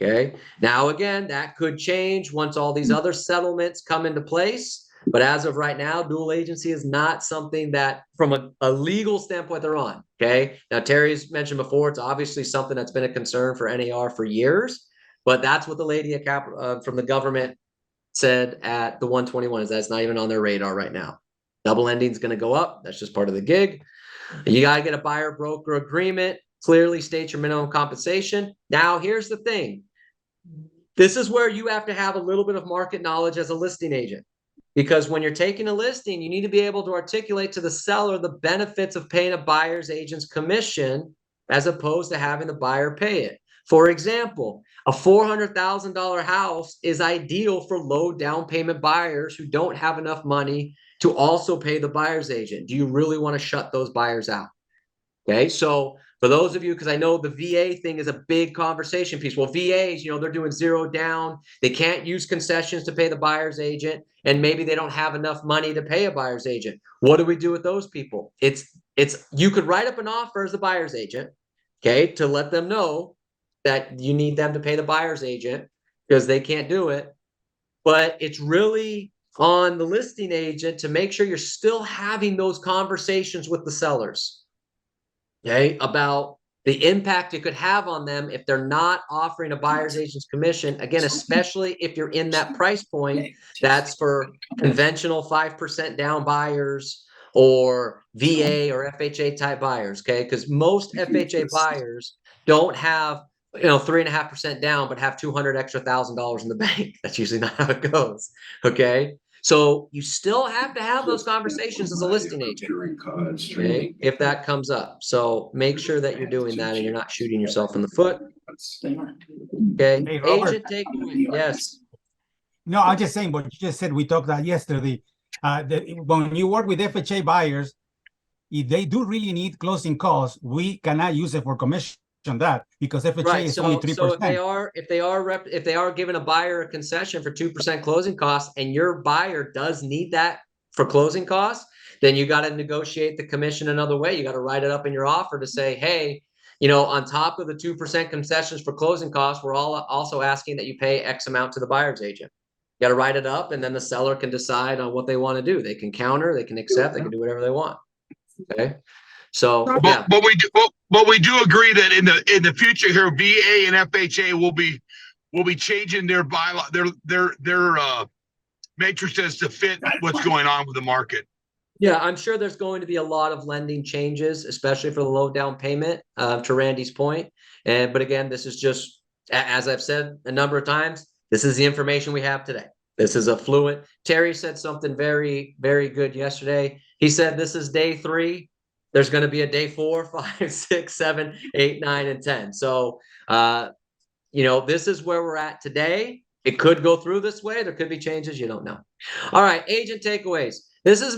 Okay. Now, again, that could change once all these other settlements come into place. But as of right now, dual agency is not something that from a legal standpoint they're on. Okay. Now, Terry's mentioned before, it's obviously something that's been a concern for NAR for years, but that's what the lady from the government said at the 121 is that's not even on their radar right now. Double ending is going to go up. That's just part of the gig. You got to get a buyer broker agreement, clearly state your minimum compensation. Now, here's the thing. This is where you have to have a little bit of market knowledge as a listing agent. Because when you're taking a listing, you need to be able to articulate to the seller the benefits of paying a buyer's agent's commission as opposed to having the buyer pay it. For example, a $400,000 house is ideal for low down payment buyers who don't have enough money to also pay the buyer's agent. Do you really want to shut those buyers out? Okay, so for those of you, because I know the VA thing is a big conversation piece. Well, VAs, they're doing zero down. They can't use concessions to pay the buyer's agent, and maybe they don't have enough money to pay a buyer's agent. What do we do with those people? It's you could write up an offer as the buyer's agent, okay, to let them know that you need them to pay the buyer's agent because they can't do it. But it's really on the listing agent to make sure you're still having those conversations with the sellers. Okay, about the impact it could have on them if they're not offering a buyer's agent's commission. Again, especially if you're in that price point, that's for conventional 5% down buyers or VA or FHA type buyers. Okay, because most FHA buyers don't have 3.5% down, but have $200,000 extra in the bank. That's usually not how it goes. Okay. So you still have to have those conversations as a listing agent, okay, if that comes up. So make sure that you're doing that and you're not shooting yourself in the foot. Okay. Hey, Robert. Agent takeaway. Yes. No, I'm just saying what you just said. We talked about yesterday. When you work with FHA buyers, if they do really need closing costs, we cannot use it for commission on that because FHA is only 3%. So if they are giving a buyer a concession for 2% closing costs and your buyer does need that for closing costs, then you got to negotiate the commission another way. You got to write it up in your offer to say, hey, on top of the 2% concessions for closing costs, we're all also asking that you pay X amount to the buyer's agent. You got to write it up, and then the seller can decide on what they want to do. They can counter, they can accept, they can do whatever they want. Okay. So yeah. But we do agree that in the future here, VA and FHA will be changing their bylaw, their matrices to fit what's going on with the market. Yeah, I'm sure there's going to be a lot of lending changes, especially for the low down payment, to Randy's point. But again, this is just, as I've said a number of times, this is the information we have today. This is a fluent. Terry said something very, very good yesterday. He said this is day 3. There's going to be a day 4, 5, 6, 7, 8, 9, and 10. So, this is where we're at today. It could go through this way. There could be changes. You don't know. All right, agent takeaways. This is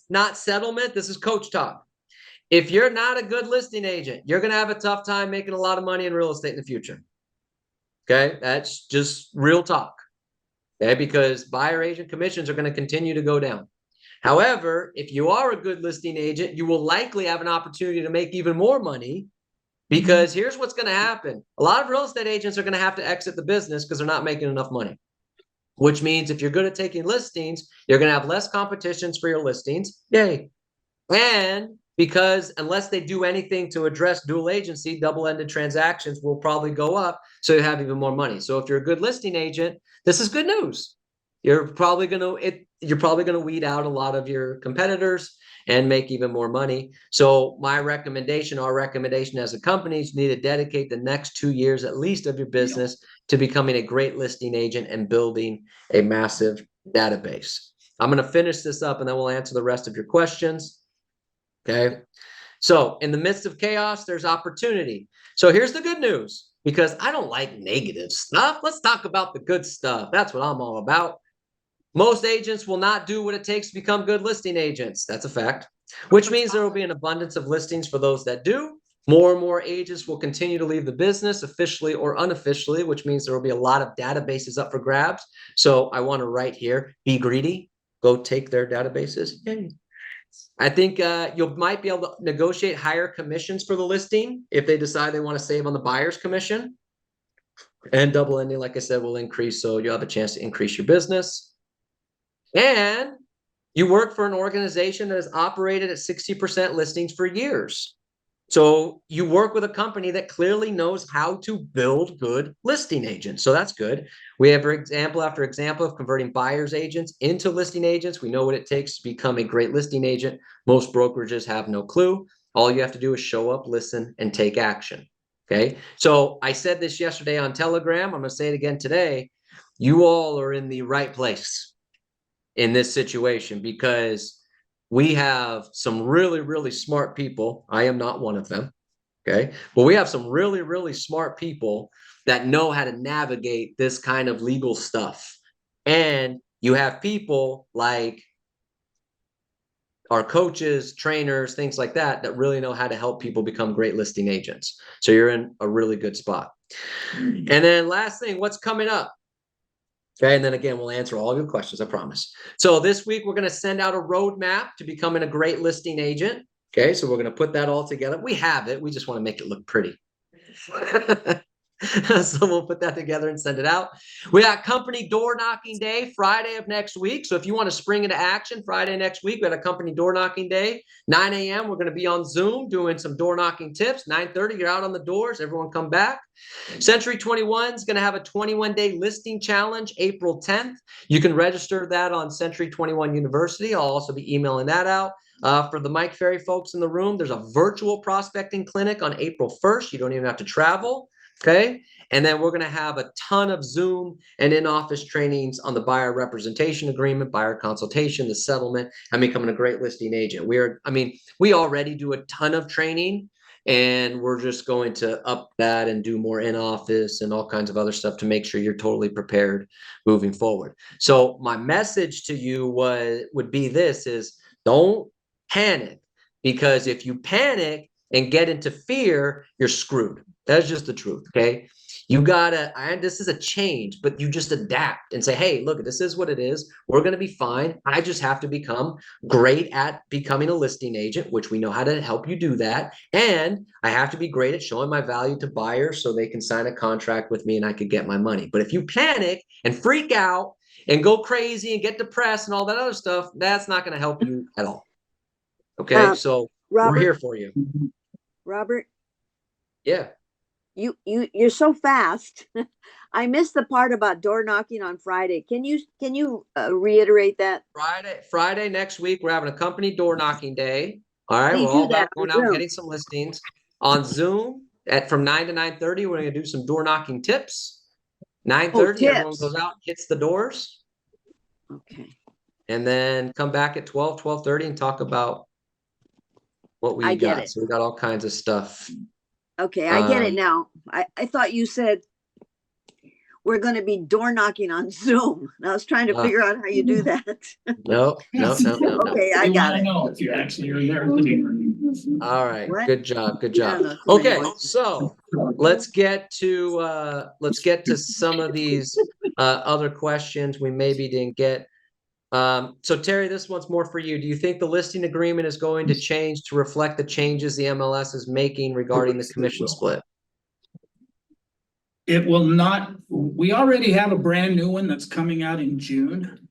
not settlement. This is coach talk. If you're not a good listing agent, you're going to have a tough time making a lot of money in real estate in the future. Okay, that's just real talk. Okay, because buyer agent commissions are going to continue to go down. However, if you are a good listing agent, you will likely have an opportunity to make even more money because here's what's going to happen. A lot of real estate agents are going to have to exit the business because they're not making enough money, which means if you're good at taking listings, you're going to have less competitions for your listings. Yay. And because unless they do anything to address dual agency, double-ended transactions will probably go up. So you have even more money. So if you're a good listing agent, this is good news. You're probably going to weed out a lot of your competitors and make even more money. So our recommendation as a company is you need to dedicate the next 2 years at least of your business to becoming a great listing agent and building a massive database. I'm going to finish this up and then we'll answer the rest of your questions. Okay. So in the midst of chaos, there's opportunity. So here's the good news, because I don't like negative stuff. Let's talk about the good stuff. That's what I'm all about. Most agents will not do what it takes to become good listing agents. That's a fact, which means there will be an abundance of listings for those that do. More and more agents will continue to leave the business officially or unofficially, which means there will be a lot of databases up for grabs. So I want to write here, be greedy, go take their databases. Yay. I think you might be able to negotiate higher commissions for the listing if they decide they want to save on the buyer's commission. And double ending, like I said, will increase. So you'll have a chance to increase your business. And you work for an organization that has operated at 60% listings for years. So you work with a company that clearly knows how to build good listing agents. So that's good. We have example after example of converting buyer's agents into listing agents. We know what it takes to become a great listing agent. Most brokerages have no clue. All you have to do is show up, listen, and take action. Okay. So I said this yesterday on Telegram. I'm going to say it again today. You all are in the right place in this situation because we have some really, really smart people. I am not one of them. Okay. But we have some really, really smart people that know how to navigate this kind of legal stuff. And you have people like our coaches, trainers, things like that, that really know how to help people become great listing agents. So you're in a really good spot. And then last thing, what's coming up? Okay, and then again, we'll answer all of your questions, I promise. So this week, we're going to send out a roadmap to becoming a great listing agent. Okay, so we're going to put that all together. We have it. We just want to make it look pretty. So we'll put that together and send it out. We got company door knocking day Friday of next week. So if you want to spring into action Friday next week, we got a company door knocking day. 9 a.m. We're going to be on Zoom doing some door knocking tips. 9:30, you're out on the doors. Everyone come back. Century 21 is going to have a 21-day listing challenge April 10th. You can register that on Century 21 University. I'll also be emailing that out. For the Mike Ferry folks in the room, there's a virtual prospecting clinic on April 1st. You don't even have to travel. Okay. And then we're going to have a ton of Zoom and in-office trainings on the buyer representation agreement, buyer consultation, the settlement, and becoming a great listing agent. We already do a ton of training, and we're just going to up that and do more in-office and all kinds of other stuff to make sure you're totally prepared moving forward. So my message to you would be this is don't panic, because if you panic and get into fear, you're screwed. That's just the truth. Okay. You gotta, this is a change, but you just adapt and say, hey, look, this is what it is. We're going to be fine. I just have to become great at becoming a listing agent, which we know how to help you do that. And I have to be great at showing my value to buyers so they can sign a contract with me and I could get my money. But if you panic and freak out and go crazy and get depressed and all that other stuff, that's not going to help you at all. Okay. So Robert, we're here for you. Robert. Yeah. You're so fast. I missed the part about door knocking on Friday. Can you reiterate that? Friday next week, we're having a company door knocking day. All right, we're all about going out and getting some listings on Zoom from 9 to 9:30. We're going to do some door knocking tips. 9:30, everyone goes out, hits the doors. Okay. And then come back at 12:30 and talk about what we got. So we got all kinds of stuff. Okay, I get it now. I thought you said we're going to be door knocking on Zoom. I was trying to figure out how you do that. No. Okay, I got it. Know if you actually are there. All right, What? good job. Yeah, Okay, so let's get to some of these other questions we maybe didn't get. So Terry, this one's more for you. Do you think the listing agreement is going to change to reflect the changes the MLS is making regarding the commission split? It will not. We already have a brand new one that's coming out in June.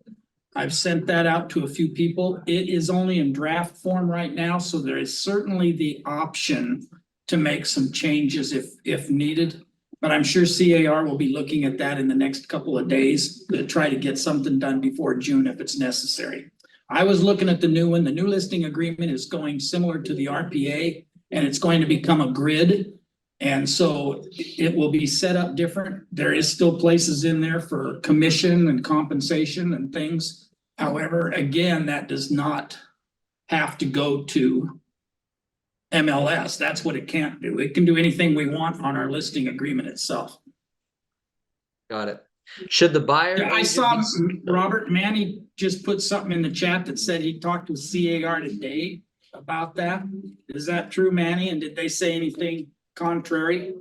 I've sent that out to a few people. It is only in draft form right now, so there is certainly the option to make some changes if needed. But I'm sure CAR will be looking at that in the next couple of days to try to get something done before June if it's necessary. I was looking at the new one. The new listing agreement is going similar to the RPA, and it's going to become a grid. And so it will be set up different. There is still places in there for commission and compensation and things. However, again, that does not have to go to MLS. That's what it can't do. It can do anything we want on our listing agreement itself. Got it. Should the buyer? I saw Robert Manny just put something in the chat that said he talked to CAR today about that. Is that true, Manny? And did they say anything contrary?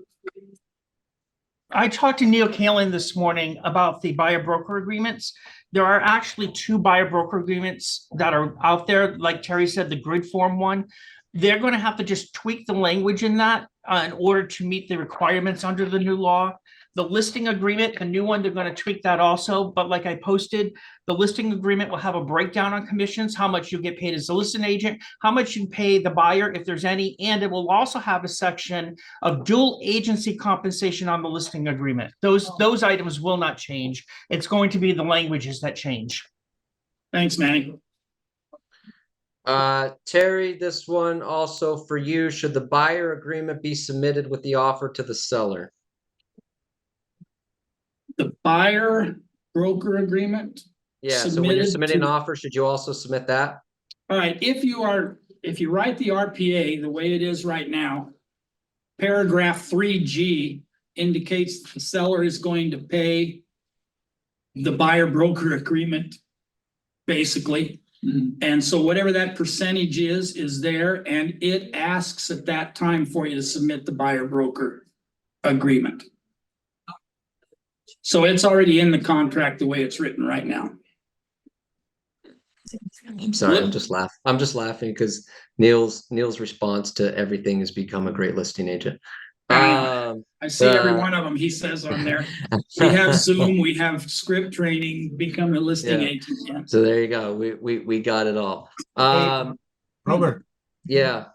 I talked to Neil Kalin this morning about the buyer broker agreements. There are actually 2 buyer broker agreements that are out there. Like Terry said, the grid form one. They're going to have to just tweak the language in that in order to meet the requirements under the new law. The listing agreement, the new one, they're going to tweak that also. But like I posted, the listing agreement will have a breakdown on commissions, how much you get paid as a listing agent, how much you pay the buyer if there's any, and it will also have a section of dual agency compensation on the listing agreement. Those items will not change. It's going to be the languages that change. Thanks, Manny. Terry, this one also for you. Should the buyer agreement be submitted with the offer to the seller? The buyer broker agreement. Yeah, so when you're submitted submitting an to- offer, should you also submit that? All right, if you write the RPA the way it is right now, paragraph 3G indicates the seller is going to pay the buyer broker agreement, basically. And so whatever that percentage is there, and it asks at that time for you to submit the buyer broker agreement. So it's already in the contract the way it's written right now. I'm sorry, I'm just laughing because Neil's response to everything has become a great listing agent. I see every one of them he says on there. We have Zoom, we have script training, become a listing agent. Yeah. So there you go. We got it all. Robert. Yeah.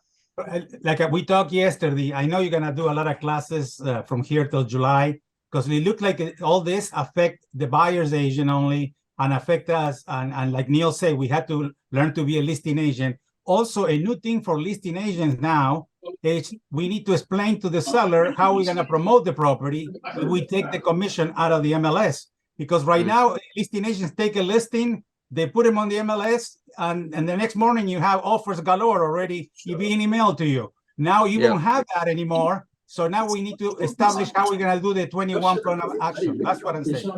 Like we talked yesterday, I know you're gonna do a lot of classes from here till July, because it looked like all this affect the buyer's agent only and affect us. And like Neil said, we had to learn to be a listing agent. Also, a new thing for listing agents now is we need to explain to the seller how we're gonna promote the property if we take the commission out of the MLS. Because right now, listing agents take a listing, they put them on the MLS, and the next morning you have offers galore already being emailed to you. Now you won't have that anymore. So now we need to establish how we're gonna do the 21 plan of action. That's what I'm saying.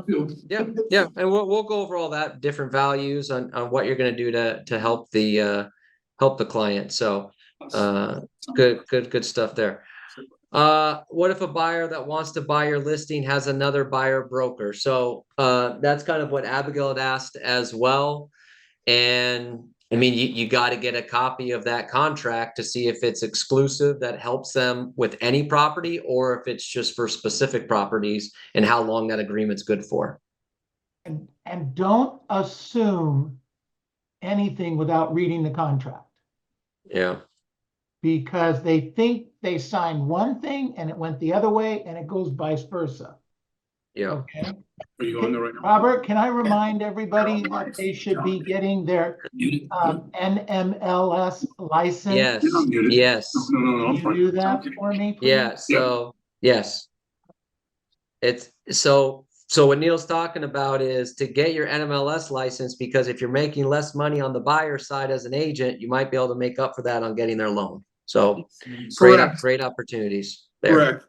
Yeah, and we'll go over all that, different values on what you're gonna do to help the client. So good stuff there. What if a buyer that wants to buy your listing has another buyer broker? So that's kind of what Abigail had asked as well. And I mean, you got to get a copy of that contract to see if it's exclusive that helps them with any property, or if it's just for specific properties and how long that agreement's good for. And don't assume anything without reading the contract, Yeah. because they think they signed one thing and it went the other way, and it goes vice versa. Yeah. Okay. Are you on the right? Robert, can I remind everybody that they should be getting their NMLS license? Yes. Yes. Can you do that for me, please? Yeah. So yes. It's so what Neil's talking about is to get your NMLS license, because if you're making less money on the buyer side as an agent, you might be able to make up for that on getting their loan. So great opportunities there.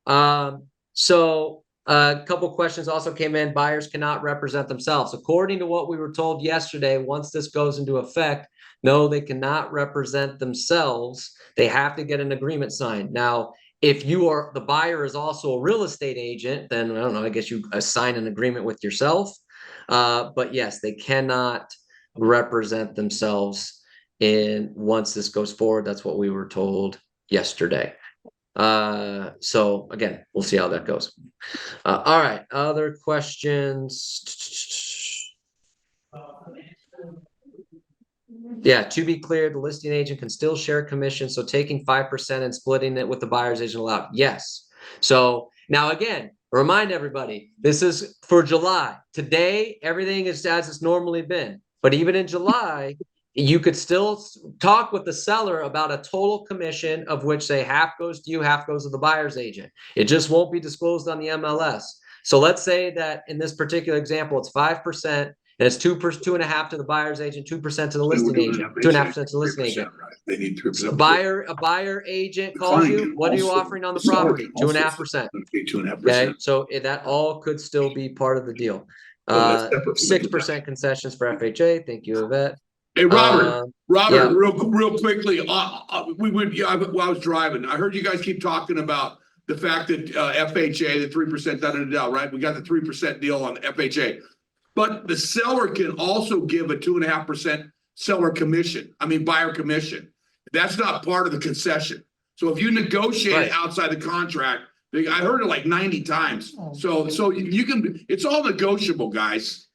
Correct. So a couple questions also came in. Buyers cannot represent themselves. According to what we were told yesterday, once this goes into effect, no, they cannot represent themselves. They have to get an agreement signed. Now, if the buyer is also a real estate agent, then I don't know, I guess you assign an agreement with yourself. But yes, they cannot represent themselves once this goes forward. That's what we were told yesterday. So again, we'll see how that goes. All right, other questions? Yeah, to be clear, the listing agent can still share commission. So taking 5% and splitting it with the buyer's agent allowed. Yes. So now again, remind everybody, this is for July. Today, everything is as it's normally been. But even in July, you could still talk with the seller about a total commission, of which say half goes to you, half goes to the buyer's agent. It just won't be disclosed on the MLS. So let's say that in this particular example, it's 5%. And it's 2.5% to the buyer's agent, 2% to the listing agent, 2.5% to the listing agent. They need 3%. A buyer agent calls you. What are you offering on the property? 2.5%. Okay, so that all could still be part of the deal. 6% concessions for FHA. Thank you, Yvette. Hey, Robert. Yeah. real quickly. I was driving. I heard you guys keep talking about the fact that FHA, the 3% da-da-da-da, right? We got the 3% deal on FHA. But the seller can also give a 2.5% buyer commission. That's not part of the concession. So if you negotiate it outside the contract, I heard it like 90 times. So you can, it's all negotiable, guys.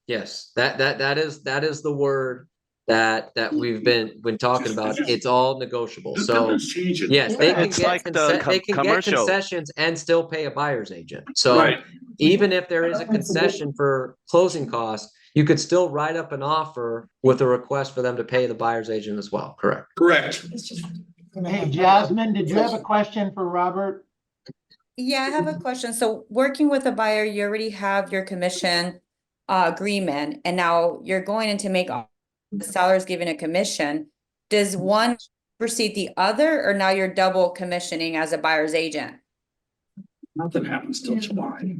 Yes, that is the word that we've been talking about. It's all negotiable. So yes, they can It's get like the they can get commercial. concessions and still pay a buyer's agent. So Right. even if there is a concession for closing costs, you could still write up an offer with a request for them to pay the buyer's agent as well. Correct. Correct. Hey, Jasmine, did you have a question for Robert? Yeah, I have a question. So working with a buyer, you already have your commission agreement, and now you're going in to make the seller's giving a commission. Does one precede the other, or now you're double commissioning as a buyer's agent? Nothing happens till July.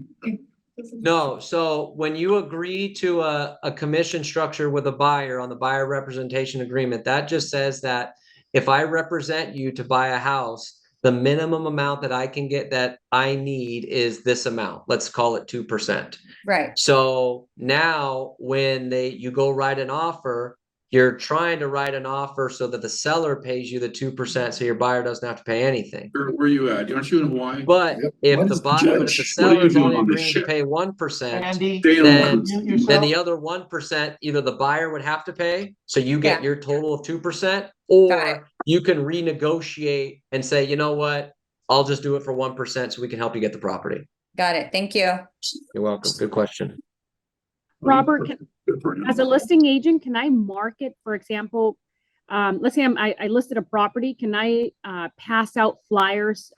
No, so when you agree to a commission structure with a buyer on the buyer representation agreement, that just says that if I represent you to buy a house, the minimum amount that I can get that I need is this amount. Let's call it 2%. Right. So now when you go write an offer, you're trying to write an offer so that the seller pays you the 2% so your buyer doesn't have to pay anything. Where you at? Aren't you in Hawaii? But if the seller is only agreeing to pay 1%, Andy, then mute yourself. the other 1%, either the buyer would have to pay, so you get Yeah. your total of 2%, Got it. or you can renegotiate and say, you know what, I'll just do it for 1% so we can help you get the property. Got it. Thank you. You're welcome. Good question. Robert, as a listing agent, can I market, for example, let's say I listed a property, can I pass out flyers,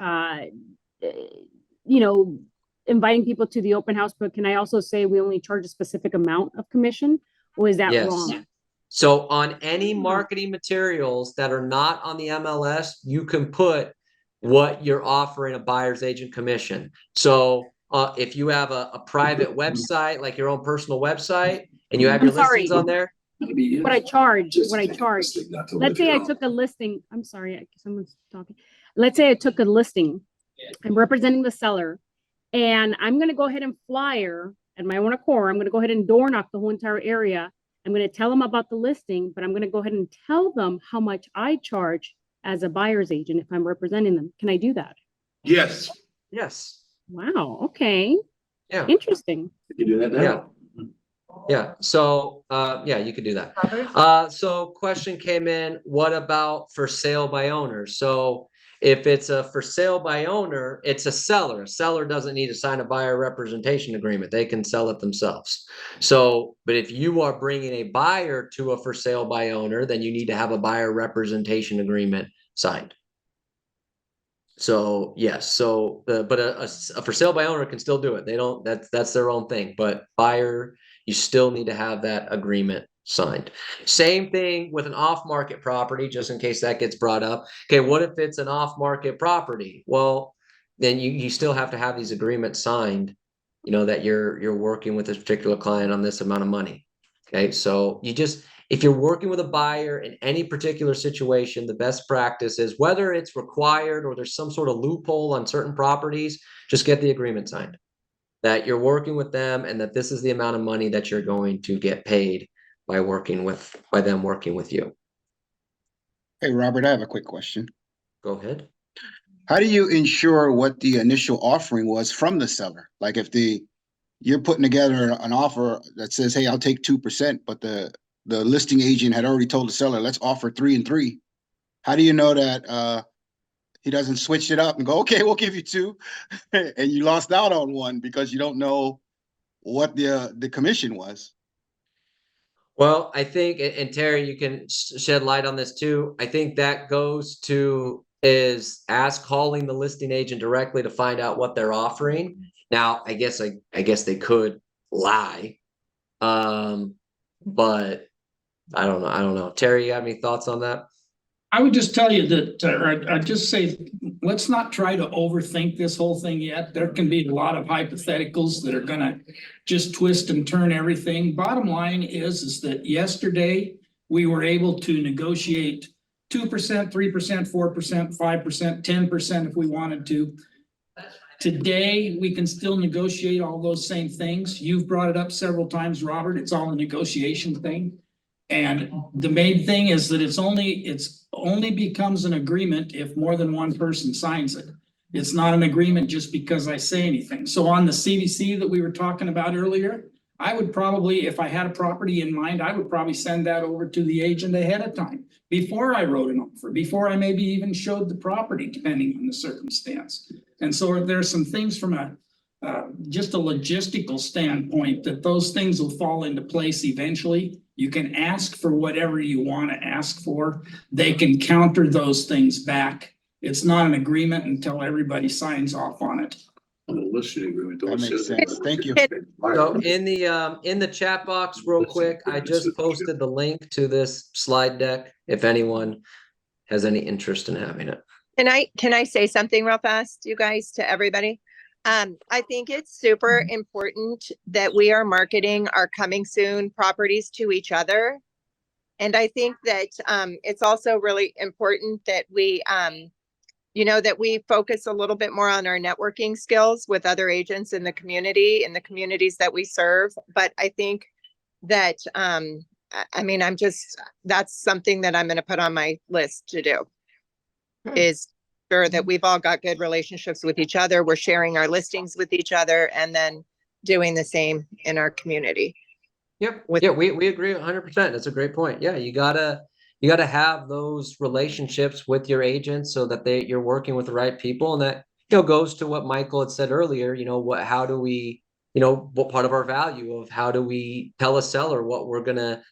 inviting people to the open house, but can I also say we only charge a specific amount of commission, or is that wrong? So on any marketing materials that are not on the MLS, you can put what you're offering a buyer's agent commission. So if you have a private website, like your own personal website, and you have your listings on there. What I charge. Let's say I took a listing. I'm sorry, someone's talking. Let's say I took a listing. I'm representing the seller, and I'm going to go ahead and flyer at my own accord. I'm going to go ahead and door knock the whole entire area. I'm going to tell them about the listing, but I'm going to go ahead and tell them how much I charge as a buyer's agent if I'm representing them. Can I do that? Yes. Yes. Wow. Okay. Yeah. Interesting. You do that now. Yeah. Yeah. So, yeah, you could do that. So question came in, what about for sale by owner? So if it's a for sale by owner, it's a seller. A seller doesn't need to sign a buyer representation agreement. They can sell it themselves. So, but if you are bringing a buyer to a for sale by owner, then you need to have a buyer representation agreement signed. So yes, so but a for sale by owner can still do it. They don't, that's their own thing, but buyer, you still need to have that agreement signed. Same thing with an off-market property, just in case that gets brought up. Okay, what if it's an off-market property? Well, then you still have to have these agreements signed, that you're working with this particular client on this amount of money. Okay, so if you're working with a buyer in any particular situation, the best practice is, whether it's required or there's some sort of loophole on certain properties, just get the agreement signed that you're working with them and that this is the amount of money that you're going to get paid by them working with you. Hey, Robert, I have a quick question. Go ahead. How do you ensure what the initial offering was from the seller? Like if you're putting together an offer that says, hey, I'll take 2%, but the listing agent had already told the seller, let's offer 3 and 3. How do you know that he doesn't switch it up and go, okay, we'll give you 2, and you lost out on 1 because you don't know what the commission was? Well, I think, and Terry, you can shed light on this too. I think that goes to calling the listing agent directly to find out what they're offering. Now, I guess they could lie, but I don't know. Terry, you have any thoughts on that? I would just tell you that, I'd just say, let's not try to overthink this whole thing yet. There can be a lot of hypotheticals that are gonna just twist and turn everything. Bottom line is that yesterday we were able to negotiate 2%, 3%, 4%, 5%, 10% if we wanted to. Today, we can still negotiate all those same things. You've brought it up several times, Robert. It's all a negotiation thing. And the main thing is that it's only becomes an agreement if more than one person signs it. It's not an agreement just because I say anything. So on the CDC that we were talking about earlier, I would probably, if I had a property in mind, I would probably send that over to the agent ahead of time, before I wrote an offer, before I maybe even showed the property, depending on the circumstance. And so there's some things from a just a logistical standpoint that those things will fall into place eventually. You can ask for whatever you want to ask for. They can counter those things back. It's not an agreement until everybody signs off on it. Listing agreement. That makes sense. Thank you. So in the chat box, real quick, I just posted the link to this slide deck if anyone has any interest in having it. Can I say something real fast, you guys, to everybody? I think it's super important that we are marketing our coming soon properties to each other. And I think that it's also really important that we that we focus a little bit more on our networking skills with other agents in the communities that we serve. But I think that that's something that I'm going to put on my list to do, is sure that we've all got good relationships with each other. We're sharing our listings with each other and then doing the same in our community. Yep. We agree 100%. That's a great point. Yeah, you gotta have those relationships with your agents so that you're working with the right people, and that goes to what Michael had said earlier. How do we, what part of our value of how do we tell a seller what we're gonna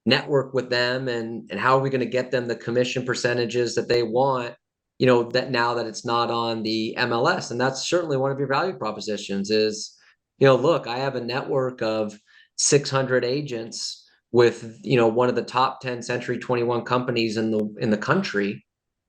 network with them, and how are we gonna get them the commission percentages that they want, that now that it's not on the MLS. And that's certainly one of your value propositions is, look, I have a network of 600 agents with, one of the top 10 Century 21 companies in the country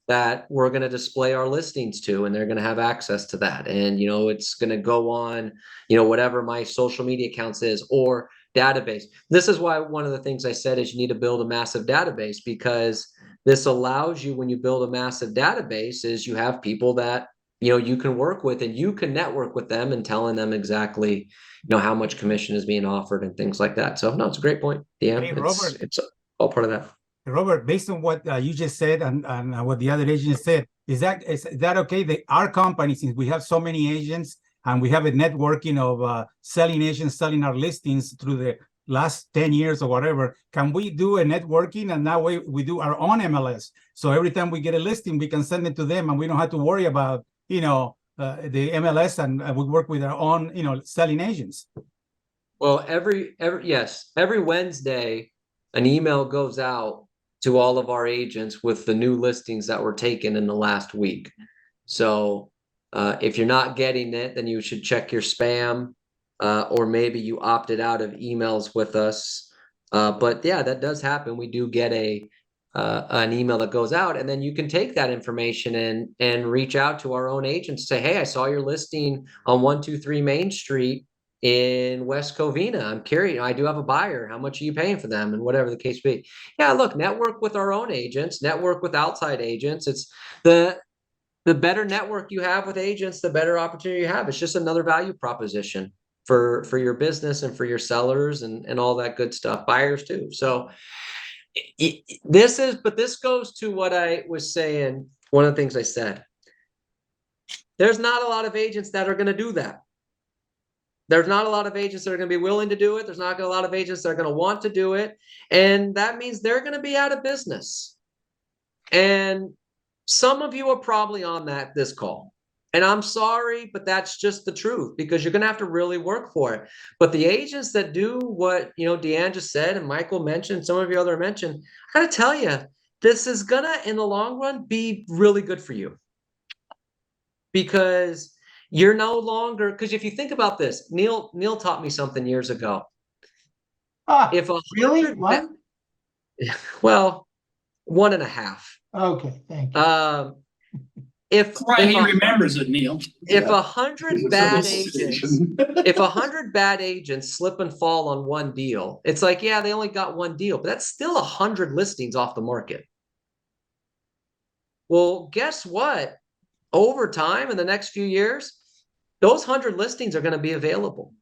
that we're going to display our listings to, and they're going to have access to that. And, it's going to go on, whatever my social media accounts is or database. This is why one of the things I said is you need to build a massive database, because this allows you, when you build a massive database, is you have people that, you can work with, and you can network with them and telling them exactly, how much commission is being offered and things like that. So no, it's a great point. Yeah, Hey, Robert, it's all part of that. Robert, based on what you just said and what the other agents said, is that okay? That our company, since we have so many agents and we have a networking of selling agents selling our listings through the last 10 years or whatever, can we do a networking, and that way we do our own MLS? So every time we get a listing, we can send it to them, and we don't have to worry about the MLS, and we work with our own selling agents. Well, every Wednesday, an email goes out to all of our agents with the new listings that were taken in the last week. So if you're not getting it, then you should check your spam, or maybe you opted out of emails with us. But yeah, that does happen. We do get an email that goes out, and then you can take that information and reach out to our own agents, say, hey, I saw your listing on 123 Main Street in West Covina. I'm curious, I do have a buyer. How much are you paying for them? And whatever the case be. Yeah, look, network with our own agents, network with outside agents. It's the better network you have with agents, the better opportunity you have. It's just another value proposition for your business and for your sellers and all that good stuff, buyers too. So this goes to what I was saying. One of the things I said, there's not a lot of agents that are going to do that. There's not a lot of agents that are going to be willing to do it. There's not a lot of agents that are going to want to do it. And that means they're going to be out of business. And some of you are probably on this call. And I'm sorry, but that's just the truth, because you're going to have to really work for it. But the agents that do what, Deanne just said, and Michael mentioned, some of you other mentioned, I got to tell you, this is going to, in the long run, be really good for you. Because you're no longer, because if you think about this, Neil taught me something years ago. If really? One? Well, 1.5. Okay, thank you. That's why he remembers it, Neil. If 100 bad agents slip and fall on one deal, it's like, yeah, they only got one deal, but that's still 100 listings off the market. Well, guess what? Over time, in the next few years, those 100 listings are going to be available.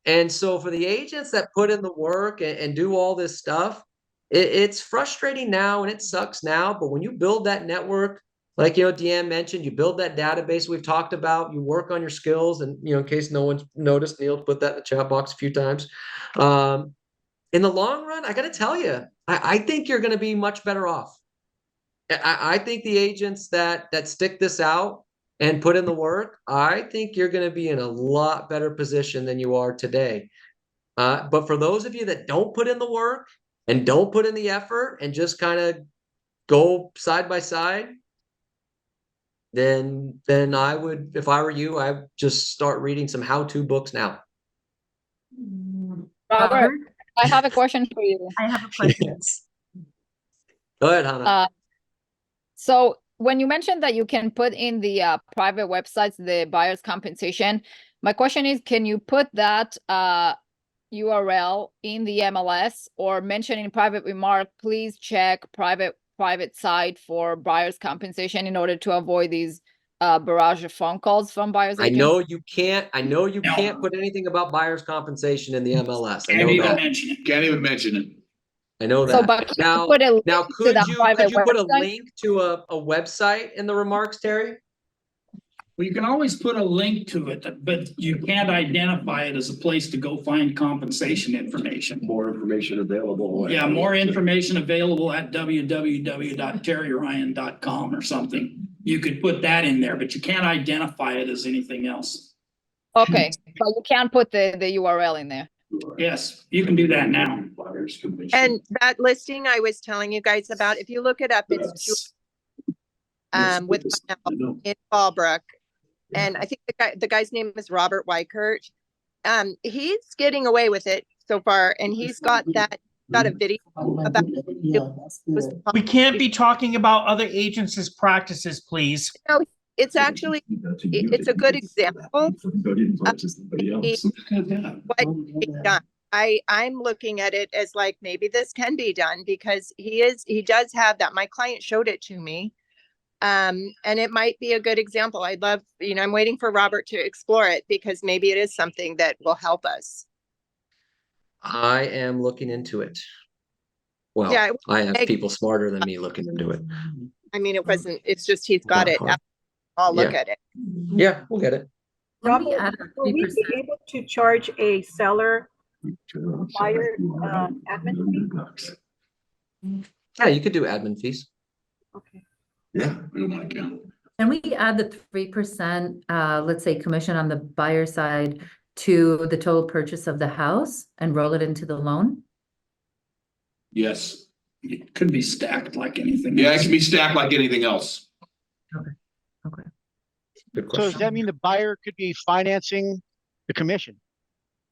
And so for the agents that put in the work and do all this stuff, it's frustrating now and it sucks now. But when you build that network, like, Deanne mentioned, you build that database we've talked about, you work on your skills, and, in case no one's noticed, Neil put that in the chat box a few times. In the long run, I got to tell you, I think you're going to be much better off. I think the agents that stick this out and put in the work, I think you're going to be in a lot better position than you are today. But for those of you that don't put in the work and don't put in the effort and just kind of go side by side, then I would, if I were you, I'd just start reading some how-to books now. Robert, I have a question for you. I have a question. Yes. Go ahead, Hannah. So when you mentioned that you can put in the private websites, the buyer's compensation, my question is, can you put that URL in the MLS or mention in private remark, please check private site for buyer's compensation in order to avoid these barrage of phone calls from buyers agents? I know you can't put anything about buyer's compensation in the MLS. I know Can't even that. mention it. Can't even mention it. I know So, that. but can Now, you put a link now to could that you private put a website? link to a website in the remarks, Terry? Well, you can always put a link to it, but you can't identify it as a place to go find compensation information. More information available. Yeah, more information available at www.terryryan.com or something. You could put that in there, but you can't identify it as anything else. Okay, but you can't put the URL in there. Yes, you can do that now. And that listing I was telling you guys about, if you look it up, it's with in Fallbrook. And I think the guy's name is Robert Weichert. He's getting away with it so far, and he's got a video about. We can't be talking about other agents' practices, please. No, it's actually it's a good example of what he's done. I'm looking at it as like maybe this can be done because he does have that. My client showed it to me. And it might be a good example. I'd love, I'm waiting for Robert to explore it because maybe it is something that will help us. I am looking into it. Well, yeah, I have people smarter than me looking into it. I mean, it's just he's got it. I'll look at it. Yeah, we'll get it. Robbie, will we be able to charge a seller buyer admin fee? Yeah, you could do admin fees. Okay. Yeah, we don't want to count. Can we add the 3%, let's say, commission on the buyer side to the total purchase of the house and roll it into the loan? Yes. It could be stacked like anything Yeah, else. it can be stacked like anything else. Okay. Okay. Good So does that mean the buyer could be financing the commission?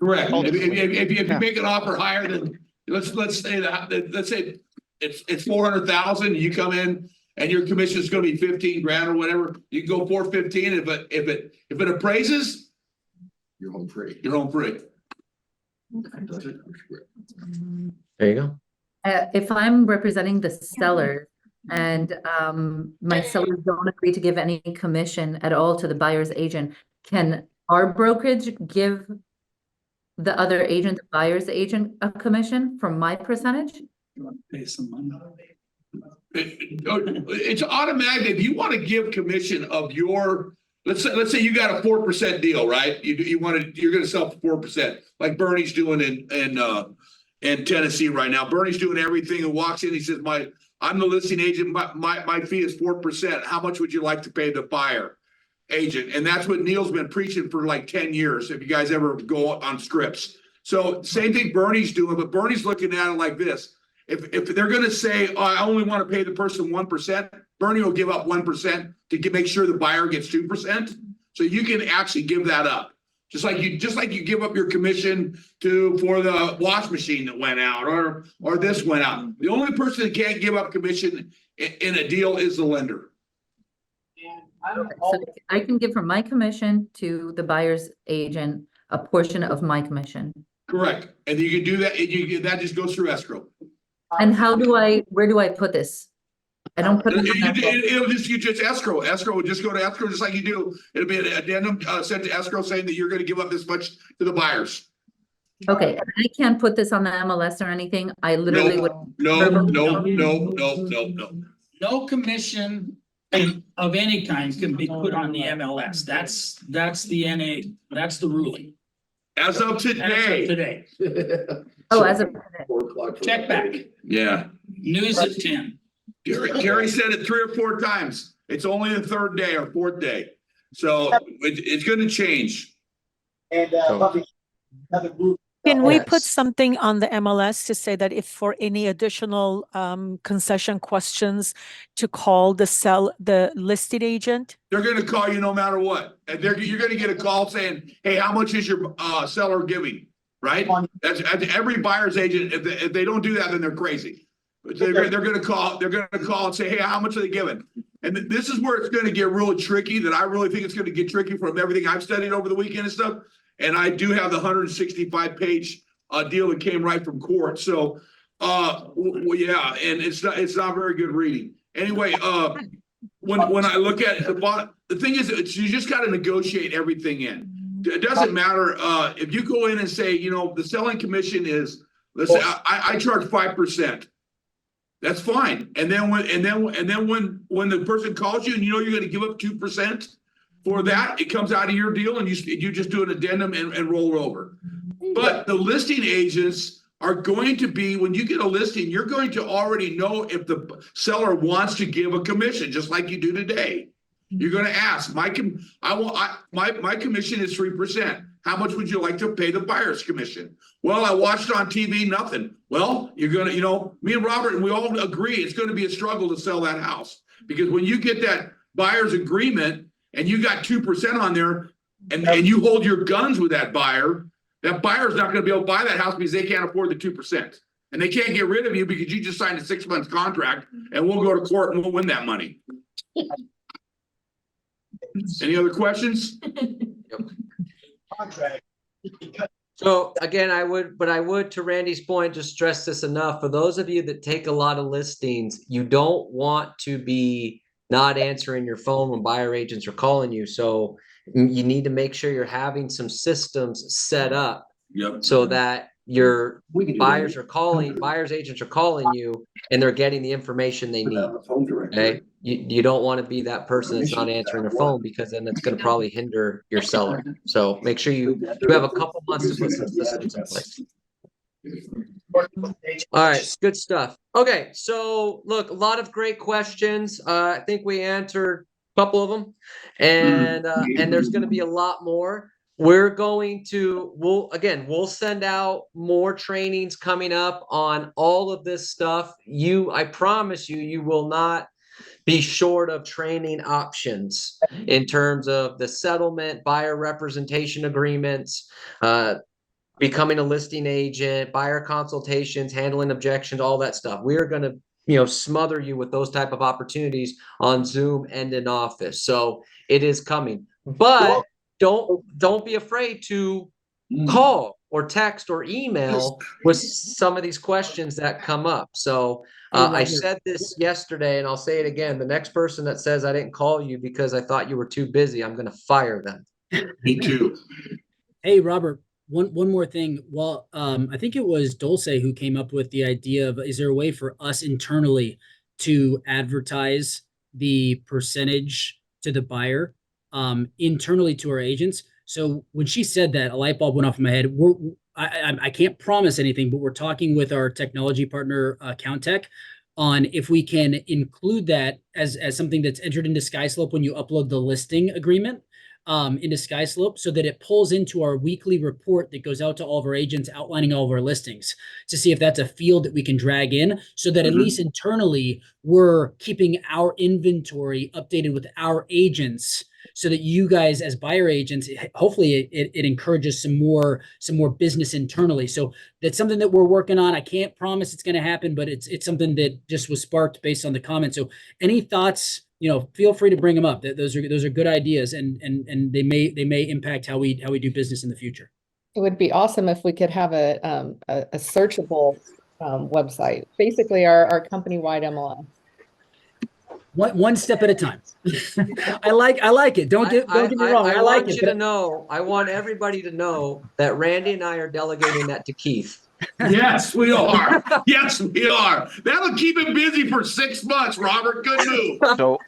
Correct. If you make an offer higher than let's say it's 400,000, you come in and your commission is going to be 15 grand or whatever, you can go 415. If it appraises, you're home free. You're home free. There you go. If I'm representing the seller and my sellers don't agree to give any commission at all to the buyer's agent, can our brokerage give the other agent, the buyer's agent, a commission from my percentage? You want to pay some money? It's automatic. If you want to give commission of your, let's say you got a 4% deal, right? You're going to sell for 4%, like Bernie's doing in Tennessee right now. Bernie's doing everything and walks in. He says, I'm the listing agent. My fee is 4%. How much would you like to pay the buyer agent? And that's what Neil's been preaching for like 10 years. If you guys ever go on scripts. So same thing Bernie's doing, but Bernie's looking at it like this. If they're going to say, oh, I only want to pay the person 1%, Bernie will give up 1% to make sure the buyer gets 2%. So you can actually give that up. Just like you give up your commission for the wash machine that went out or this went out. The only person that can't give up commission in a deal is the lender. So I can give from my commission to the buyer's agent a portion of my commission. Correct. And you can do that. That just goes through escrow. And where do I put this? I don't put it. You just escrow. Escrow would just go to escrow just like you do. It'll be an addendum sent to escrow saying that you're going to give up this much to the buyers. Okay, and I can't put this on the MLS or anything. I literally would. No. No commission of any kind can be put on the MLS. That's the NA, that's the ruling. As of today. Today. Oh, as a, Check back. Yeah. News at 10. Terry said it 3 or 4 times. It's only the 3rd day or 4th day. So it's gonna change. And can we put something on the MLS to say that if for any additional concession questions to call the listed agent? They're gonna call you no matter what. And you're gonna get a call saying, hey, how much is your seller giving? Right? That's every buyer's agent. If they don't do that, then they're crazy. But they're gonna call and say, hey, how much are they giving? And this is where it's gonna get really tricky, that I really think it's gonna get tricky from everything I've studied over the weekend and stuff. And I do have the 165-page deal that came right from court. So well, yeah, and it's not very good reading. Anyway, when I look at the thing is, you just got to negotiate everything in. It doesn't matter if you go in and say, you know, the selling commission is, let's say I charge 5%. That's fine. And then when the person calls you and you know you're going to give up 2% for that, it comes out of your deal and you just do an addendum and roll over. But the listing agents are going to be, when you get a listing, you're going to already know if the seller wants to give a commission, just like you do today. You're going to ask, my commission is 3%. How much would you like to pay the buyer's commission? Well, I watched on TV, nothing. Well, you're going to, you know, me and Robert, and we all agree it's going to be a struggle to sell that house, because when you get that buyer's agreement and you got 2% on there and you hold your guns with that buyer's not going to be able to buy that house because they can't afford the 2%. And they can't get rid of you because you just signed a 6-month contract, and we'll go to court and we'll win that money. Any other questions? Yep. So again, I would, to Randy's point, just stress this enough. For those of you that take a lot of listings, you don't want to be not answering your phone when buyer agents are calling you. So you need to make sure you're having some systems set up so that your buyers agents are calling you and they're getting the information they need. Okay. You don't want to be that person that's not answering their phone, because then it's going to probably hinder your seller. So make sure you have a couple months to put some systems in place. All right, good stuff. Okay, so look, a lot of great questions. I think we answered a couple of them, and there's going to be a lot more. We'll send out more trainings coming up on all of this stuff. I promise you will not be short of training options in terms of the settlement, buyer representation agreements, becoming a listing agent, buyer consultations, handling objections, all that stuff. We are going to, smother you with those type of opportunities on Zoom and in office. So it is coming, but don't be afraid to call or text or email with some of these questions that come up. So I said this yesterday, and I'll say it again. The next person that says I didn't call you because I thought you were too busy, I'm going to fire them. Me too. Hey, Robert, one more thing. Well, I think it was Dulce who came up with the idea of, is there a way for us internally to advertise the percentage to the buyer internally to our agents? So when she said that, a light bulb went off in my head. I can't promise anything, but we're talking with our technology partner, CountTech, on if we can include that as something that's entered into SkySlope when you upload the listing agreement into SkySlope, so that it pulls into our weekly report that goes out to all of our agents outlining all of our listings, to see if that's a field that we can drag in, so that at least internally we're keeping our inventory updated with our agents, so that you guys as buyer agents, hopefully it encourages some more business internally. So that's something that we're working on. I can't promise it's going to happen, but it's something that just was sparked based on the comments. So any thoughts, feel free to bring them up. Those are good ideas, and they may impact how we do business in the future. It would be awesome if we could have a searchable website, basically our company-wide MLS. One step at a time. I like it. Don't get me wrong. I like it. I want everybody to know that Randy and I are delegating that to Keith. Yes, we are. Yes, we are. That'll keep him busy for 6 months, Robert. Good move.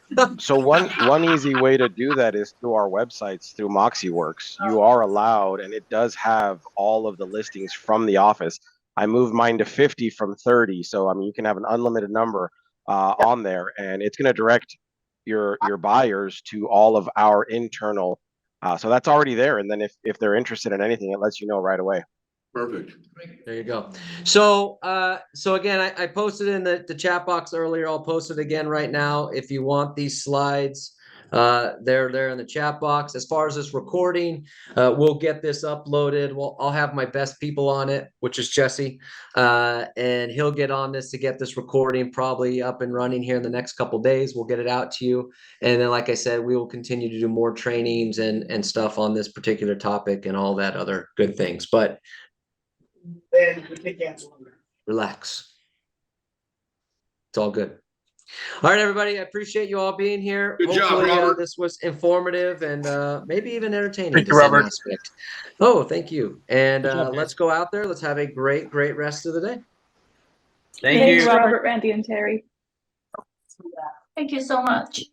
So one easy way to do that is through our websites, through MoxieWorks. You are allowed, and it does have all of the listings from the office. I moved mine to 50 from 30, so I mean you can have an unlimited number on there, and it's going to direct your buyers to all of our internal. So that's already there, and then if they're interested in anything, it lets you know right away. Perfect. There you go. So again, I posted in the chat box earlier. I'll post it again right now. If you want these slides, they're there in the chat box. As far as this recording, we'll get this uploaded. I'll have my best people on it, which is Jesse, and he'll get on this to get this recording probably up and running here in the next couple days. We'll get it out to you, and then, like I said, we will continue to do more trainings and stuff on this particular topic and all that other good things. But relax. It's all good. All right, everybody. I appreciate you all being here. Good job, Robert. This was informative and maybe even entertaining Thank to you, some Robert. aspect. Oh, thank you. And Good job, let's guys. go out there. Let's have a great rest of the day. Thanks, Robert, Randy, and Terry. Thank you so much.